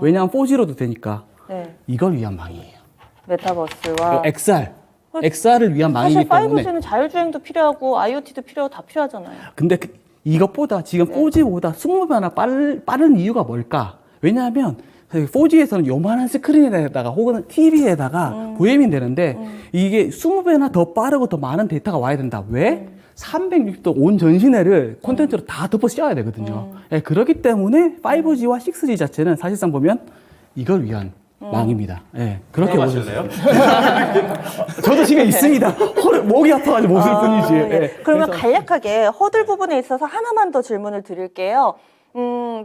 왜냐하면 4G로도 되니까. 네. 이걸 위한 망이에요. 메타버스와 XR을 위한 망이기 사실 때문에. 5G는 자율주행도 필요하고 IoT도 필요하고 다 필요하잖아요. 근데 이것보다 지금 네. 4G보다 20배나 빠른 이유가 뭘까? 왜냐하면 4G에서는 요만한 스크린에다가 혹은 TV에다가 보여면 되는데 이게 20배나 더 빠르고 더 많은 데이터가 와야 된다. 왜? 360도 온 전시회를 콘텐츠로 다 덮어 씌워야 되거든요. 예, 그렇기 때문에 5G와 6G 자체는 사실상 보면 이걸 위한 망입니다. 예, 그렇게 들어가실래요? 저도 집에 있습니다. 목이 아파가지고 못 쓸 뿐이지. 예. 그러면 그래서 간략하게 허들 부분에 있어서 하나만 더 질문을 드릴게요.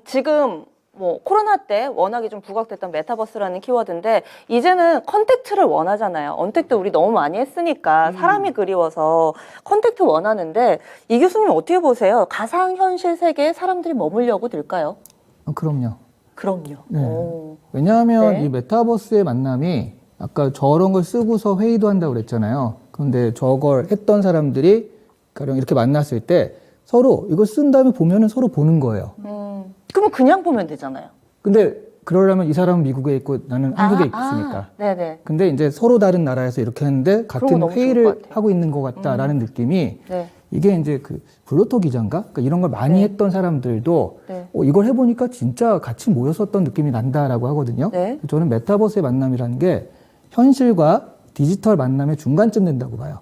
지금 뭐 코로나 때 워낙에 좀 부각됐던 메타버스라는 키워드인데 이제는 컨택트를 원하잖아요. 언택트 우리 너무 많이 했으니까 사람이 그리워서 컨택트 원하는데 이 교수님 어떻게 보세요? 가상현실 세계에 사람들이 머물려고 들까요? 그럼요. 그럼요. 네. 오. 왜냐하면 네. 이 메타버스의 만남이 아까 저런 걸 쓰고서 회의도 한다고 그랬잖아요. 그런데 저걸 했던 사람들이 가령 이렇게 만났을 때 서로 이걸 쓴 다음에 보면은 서로 보는 거예요. 그러면 그냥 보면 되잖아요. 근데 그러려면 이 사람은 미국에 있고 나는 한국에 있으니까. 네네. 근데 이제 서로 다른 나라에서 이렇게 했는데 그런 거 같은 너무 좋을 것 회의를 같아요. 하고 있는 것 같다라는 느낌이 네. 이게 이제 그 블로터 기자인가? 그러니까 이런 걸 많이 네. 했던 사람들도 네. 이걸 해보니까 진짜 같이 모였었던 느낌이 난다라고 하거든요. 네. 저는 메타버스의 만남이라는 게 현실과 디지털 만남의 중간쯤 된다고 봐요.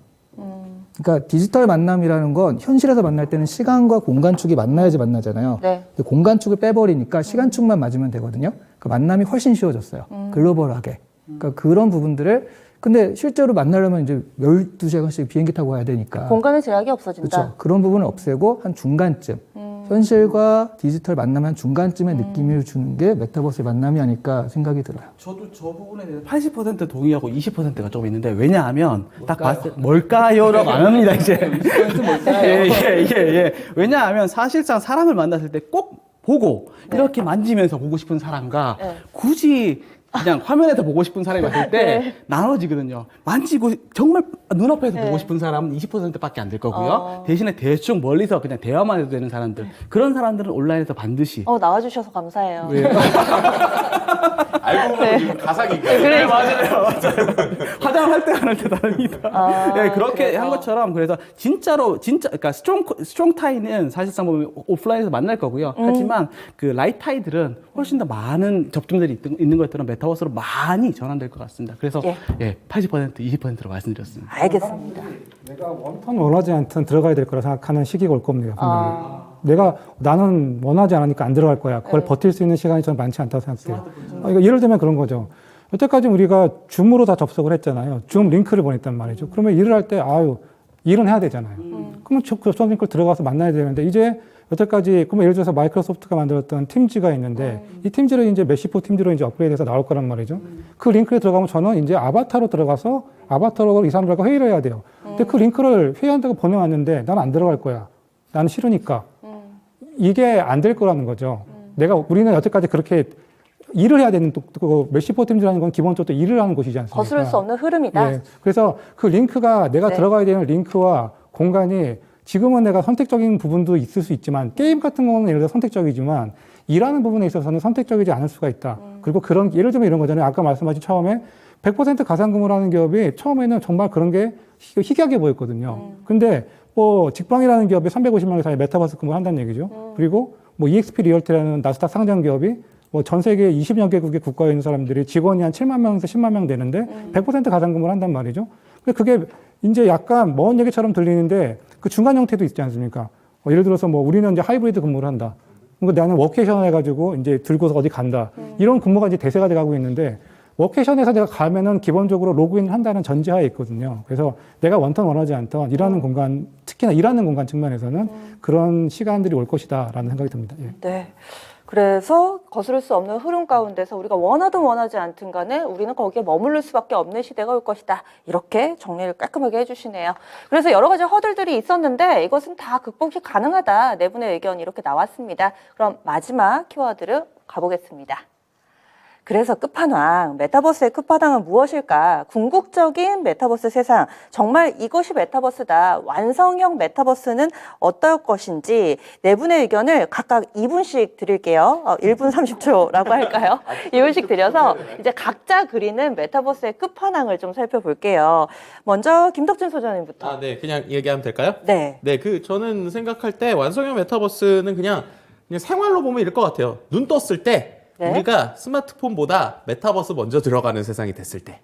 그러니까 디지털 만남이라는 건 현실에서 만날 때는 시간과 공간축이 만나야지 만나잖아요. 네. 근데 공간축을 빼버리니까 시간축만 맞으면 되거든요. 그 만남이 훨씬 쉬워졌어요. 글로벌하게. 그러니까 그런 부분들을 근데 실제로 만나려면 이제 12시간씩 비행기 타고 가야 되니까. 공간의 제약이 없어진다. 그렇죠. 그런 부분을 없애고 한 중간쯤. 현실과 디지털 만남 한 중간쯤의 느낌을 주는 게 메타버스의 만남이 아닐까 생각이 들어요. 저도 저 부분에 대해서 80% 동의하고 20%가 좀 있는데 왜냐하면 딱 봤을 때 뭘까요라고 안 합니다 이제. 예. 왜냐하면 사실상 사람을 만났을 때 꼭 보고 이렇게 만지면서 보고 싶은 사람과 네. 굳이 그냥 화면에서 보고 싶은 사람이 봤을 때 나눠지거든요. 만지고 정말 눈앞에서 네. 보고 싶은 사람은 20%밖에 안 될 거고요. 대신에 대충 멀리서 그냥 대화만 해도 되는 사람들 그런 사람들은 온라인에서 반드시 나와주셔서 감사해요. 알고 보면 지금 가상인가요? 그래, 맞아요. 화장할 때 안 할 때 다릅니다. 네, 그렇게 그래서. 한 것처럼 그래서 그러니까 스트롱 타이는 사실상 보면 오프라인에서 만날 거고요. 하지만 그 라이트 타이들은 훨씬 더 많은 접점들이 있는 것들은 메타버스로 많이 전환될 것 같습니다. 그래서 예. 80% 20%로 말씀드렸습니다. 알겠습니다. 내가 원턴 원하지 않든 들어가야 될 거라 생각하는 시기가 올 겁니다. 분명히. 나는 원하지 않으니까 안 들어갈 거야. 그걸 버틸 수 있는 시간이 저는 많지 않다고 생각해요. 그러니까 예를 들면 그런 거죠. 여태까지 우리가 줌으로 다 접속을 했잖아요. 줌 링크를 보냈단 말이죠. 그러면 일을 할 때 일은 해야 되잖아요. 그러면 접속 링크를 들어가서 만나야 되는데 이제 여태까지 그러면 예를 들어서 마이크로소프트가 만들었던 팀즈가 있는데 이 팀즈를 이제 메시포 팀즈로 이제 업그레이드해서 나올 거란 말이죠. 그 링크에 들어가면 저는 이제 아바타로 들어가서 아바타로 이 사람들과 회의를 해야 돼요. 근데 그 링크를 회의한다고 보내왔는데 난 안 들어갈 거야. 나는 싫으니까. 이게 안 될 거라는 거죠. 우리는 여태까지 그렇게 일을 해야 되는 또 메시포 팀즈라는 건 기본적으로 일을 하는 곳이지 않습니까? 거스를 수 없는 흐름이다. 예. 그래서 그 링크가 내가 들어가야 되는 링크와 공간이 지금은 내가 선택적인 부분도 있을 수 있지만 게임 같은 경우는 예를 들어 선택적이지만 일하는 부분에 있어서는 선택적이지 않을 수가 있다. 그리고 예를 들면 이런 거잖아요. 아까 말씀하신 처음에 100% 가상근무라는 기업이 처음에는 정말 그런 게 희귀하게 보였거든요. 근데 직방이라는 기업이 350만 개 사이에 메타버스 근무를 한다는 얘기죠. 그리고 EXP 리얼티라는 나스닥 상장 기업이 전 세계 20여 개국의 국가에 있는 사람들이 직원이 한 7만 명에서 10만 명 되는데 100% 가상근무를 한단 말이죠. 그게 이제 약간 먼 얘기처럼 들리는데 그 중간 형태도 있지 않습니까? 예를 들어서 우리는 이제 하이브리드 근무를 한다. 그러니까 나는 워케이션 해가지고 이제 들고서 어디 간다. 이런 근무가 이제 대세가 돼가고 있는데 워케이션에서 내가 가면은 기본적으로 로그인을 한다는 전제하에 있거든요. 그래서 내가 원하지 않던 일하는 공간, 특히나 일하는 공간 측면에서는 그런 시간들이 올 것이다라는 생각이 듭니다. 예. 네. 그래서 거스를 수 없는 흐름 가운데서 우리가 원하든 원하지 않든 간에 우리는 거기에 머무를 수밖에 없는 시대가 올 것이다. 이렇게 정리를 깔끔하게 해주시네요. 그래서 여러 가지 허들들이 있었는데 이것은 다 극복이 가능하다. 네 분의 의견 이렇게 나왔습니다. 그럼 마지막 키워드를 가보겠습니다. 그래서 끝판왕, 메타버스의 끝판왕은 무엇일까? 궁극적인 메타버스 세상, 정말 이것이 메타버스다. 완성형 메타버스는 어떨 것인지 네 분의 의견을 각각 2분씩 드릴게요. 1분 30초라고 할까요? 2분씩 드려서 이제 각자 그리는 메타버스의 끝판왕을 좀 살펴볼게요. 먼저 김덕진 소장님부터. 네, 그냥 얘기하면 될까요? 네. 네, 저는 생각할 때 완성형 메타버스는 그냥 생활로 보면 이럴 것 같아요. 눈 떴을 때 네. 우리가 스마트폰보다 메타버스 먼저 들어가는 세상이 됐을 때.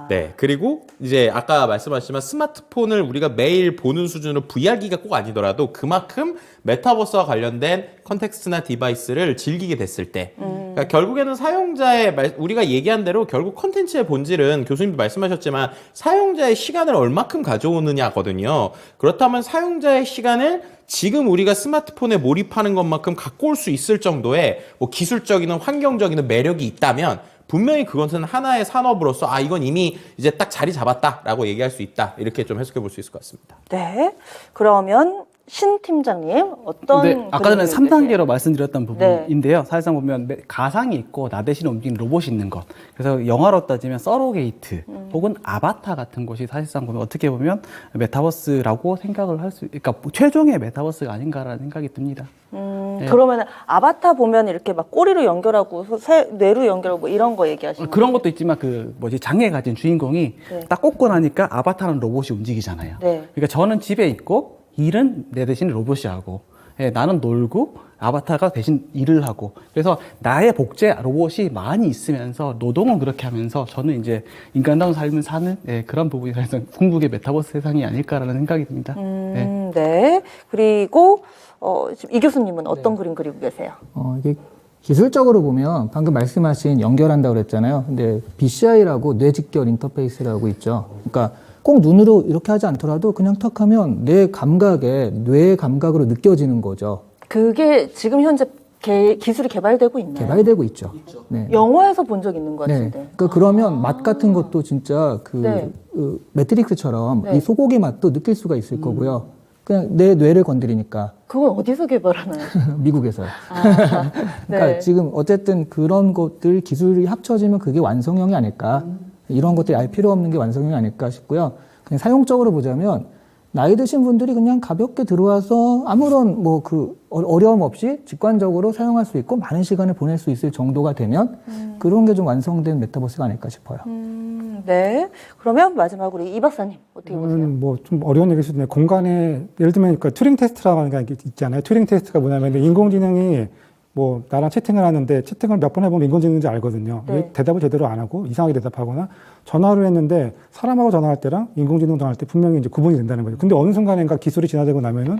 네. 그리고 이제 아까 말씀하셨지만 스마트폰을 우리가 매일 보는 수준으로 VR기가 꼭 아니더라도 그만큼 메타버스와 관련된 컨텍스트나 디바이스를 즐기게 됐을 때 그러니까 결국에는 사용자의 우리가 얘기한 대로 결국 컨텐츠의 본질은 교수님도 말씀하셨지만 사용자의 시간을 얼마큼 가져오느냐거든요. 그렇다면 사용자의 시간을 지금 우리가 스마트폰에 몰입하는 것만큼 갖고 올 수 있을 정도의 뭐 기술적이든 환경적이든 매력이 있다면 분명히 그것은 하나의 산업으로서 아 이건 이미 이제 딱 자리 잡았다라고 얘기할 수 있다. 이렇게 좀 해석해 볼 수 있을 것 같습니다. 네. 그러면 신 팀장님 어떤 네, 아까 전에 그림을 3단계로 말씀드렸던 네. 부분인데요. 사실상 보면 가상이 있고 나 대신 움직이는 로봇이 있는 것. 그래서 영화로 따지면 서로게이트 혹은 아바타 같은 것이 사실상 보면 어떻게 보면 메타버스라고 생각을 할 수, 그러니까 최종의 메타버스가 아닌가라는 생각이 듭니다. 네. 그러면 아바타 보면 이렇게 막 꼬리로 연결하고 뇌로 연결하고 뭐 이런 거 얘기하시는 그런 것도 있지만 그 뭐지 장애 가진 주인공이 네. 딱 꽂고 나니까 아바타는 로봇이 움직이잖아요. 네. 그러니까 저는 집에 있고 일은 내 대신 로봇이 하고 예, 나는 놀고 아바타가 대신 일을 하고 그래서 나의 복제 로봇이 많이 있으면서 노동은 그렇게 하면서 저는 이제 인간다운 삶을 사는 예, 그런 부분이 사실상 궁극의 메타버스 세상이 아닐까라는 생각이 듭니다. 네. 네. 그리고 지금 이 교수님은 어떤 그림 그리고 계세요? 이게 기술적으로 보면 방금 말씀하신 연결한다고 그랬잖아요. 근데 BCI라고 뇌직결 인터페이스라고 있죠. 그러니까 꼭 눈으로 이렇게 하지 않더라도 그냥 턱 하면 내 감각에 뇌 감각으로 느껴지는 거죠. 그게 지금 현재 기술이 개발되고 있나요? 개발되고 있죠. 네. 영화에서 본 적 있는 것 네. 같은데. 그러니까 그러면 맛 같은 것도 진짜 네. 매트릭스처럼 네. 이 소고기 맛도 느낄 수가 있을 거고요. 그냥 내 뇌를 건드리니까. 그건 어디서 개발하나요? 미국에서요. 네. 그러니까 지금 어쨌든 그런 것들 기술이 합쳐지면 그게 완성형이 아닐까. 이런 것들이 알 필요 없는 게 완성형이 아닐까 싶고요. 그냥 사용적으로 보자면 나이 드신 분들이 그냥 가볍게 들어와서 아무런 뭐 그 어려움 없이 직관적으로 사용할 수 있고 많은 시간을 보낼 수 있을 정도가 되면 그런 게 좀 완성된 메타버스가 아닐까 싶어요. 네. 그러면 마지막으로 이 박사님 어떻게 보세요? 뭐 좀 어려운 얘기일 수도 있는데 공간에 예를 들면 그 튜링 테스트라고 하는 게 있잖아요. 튜링 테스트가 뭐냐면 인공지능이 뭐 나랑 채팅을 하는데 채팅을 몇 번 해보면 인공지능인지 알거든요. 네. 대답을 제대로 안 하고 이상하게 대답하거나 전화를 했는데 사람하고 전화할 때랑 인공지능 전화할 때 분명히 이제 구분이 된다는 거죠. 근데 어느 순간인가 기술이 진화되고 나면은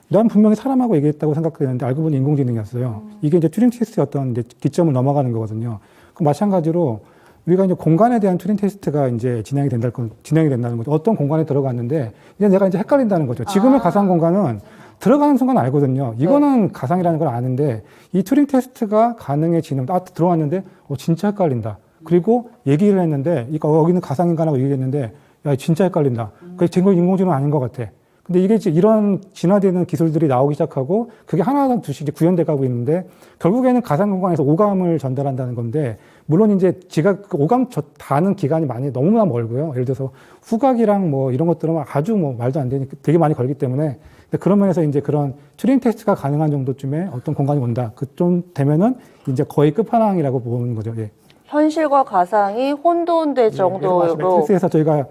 난 분명히 사람하고 얘기했다고 생각했는데 알고 보니 인공지능이었어요. 이게 이제 튜링 테스트의 어떤 이제 기점을 넘어가는 거거든요. 그 마찬가지로 우리가 이제 공간에 대한 튜링 테스트가 이제 진행이 된다는 거죠. 어떤 공간에 들어갔는데 이제 내가 이제 헷갈린다는 거죠. 지금의 가상 공간은 들어가는 순간 알거든요. 이거는 가상이라는 걸 아는데 이 튜링 테스트가 가능해지는 들어왔는데 진짜 헷갈린다. 그리고 얘기를 했는데 이거 여기는 가상인간하고 얘기했는데 야 진짜 헷갈린다. 그게 정말 인공지능 아닌 것 같아. 근데 이게 이제 이런 진화되는 기술들이 나오기 시작하고 그게 하나 둘씩 이제 구현돼 가고 있는데 결국에는 가상 공간에서 오감을 전달한다는 건데 물론 이제 지각 오감 다는 기간이 너무나 멀고요. 예를 들어서 후각이랑 뭐 이런 것들은 아주 뭐 말도 안 되니까 되게 많이 걸기 때문에 그런 면에서 이제 그런 튜링 테스트가 가능한 정도쯤에 어떤 공간이 온다. 그쯤 되면은 이제 거의 끝판왕이라고 보는 거죠. 예. 현실과 가상이 혼돈될 정도로 매트릭스에서 저희가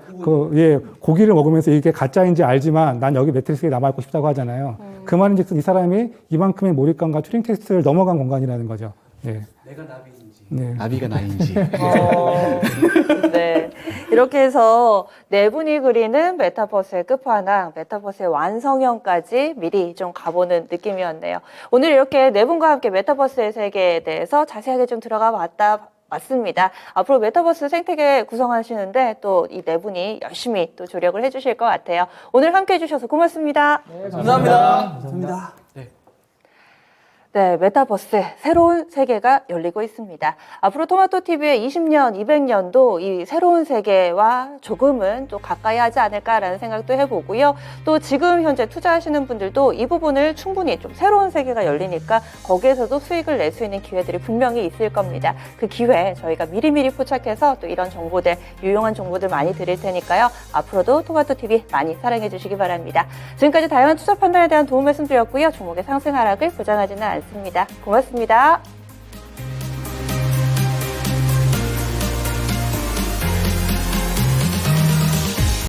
고기를 먹으면서 이게 가짜인지 알지만 난 여기 매트릭스에 남아있고 싶다고 하잖아요. 그 말인즉슨 이 사람이 이만큼의 몰입감과 튜링 테스트를 넘어간 공간이라는 거죠. 예. 내가 나비인지 네. 나비가 나인지 네. 이렇게 해서 네 분이 그리는 메타버스의 끝판왕, 메타버스의 완성형까지 미리 좀 가보는 느낌이었네요. 오늘 이렇게 네 분과 함께 메타버스의 세계에 대해서 자세하게 좀 들어가 맞습니다. 앞으로 메타버스 생태계 구성하시는데 또 이 네 분이 열심히 또 조력을 해주실 것 같아요. 오늘 함께 해주셔서 고맙습니다. 감사합니다. 네, 메타버스 새로운 세계가 열리고 있습니다. 앞으로 토마토TV의 20년, 200년도 이 새로운 세계와 조금은 또 가까이 하지 않을까라는 생각도 해보고요. 또 지금 현재 투자하시는 분들도 이 부분을 충분히 좀 새로운 세계가 열리니까 거기에서도 수익을 낼 수 있는 기회들이 분명히 있을 겁니다. 그 기회 저희가 미리미리 포착해서 또 이런 정보들, 유용한 정보들 많이 드릴 테니까요. 앞으로도 토마토TV 많이 사랑해 주시기 바랍니다. 지금까지 다양한 투자 판단에 대한 도움 말씀드렸고요. 종목의 상승 하락을 보장하지는 않습니다. 고맙습니다.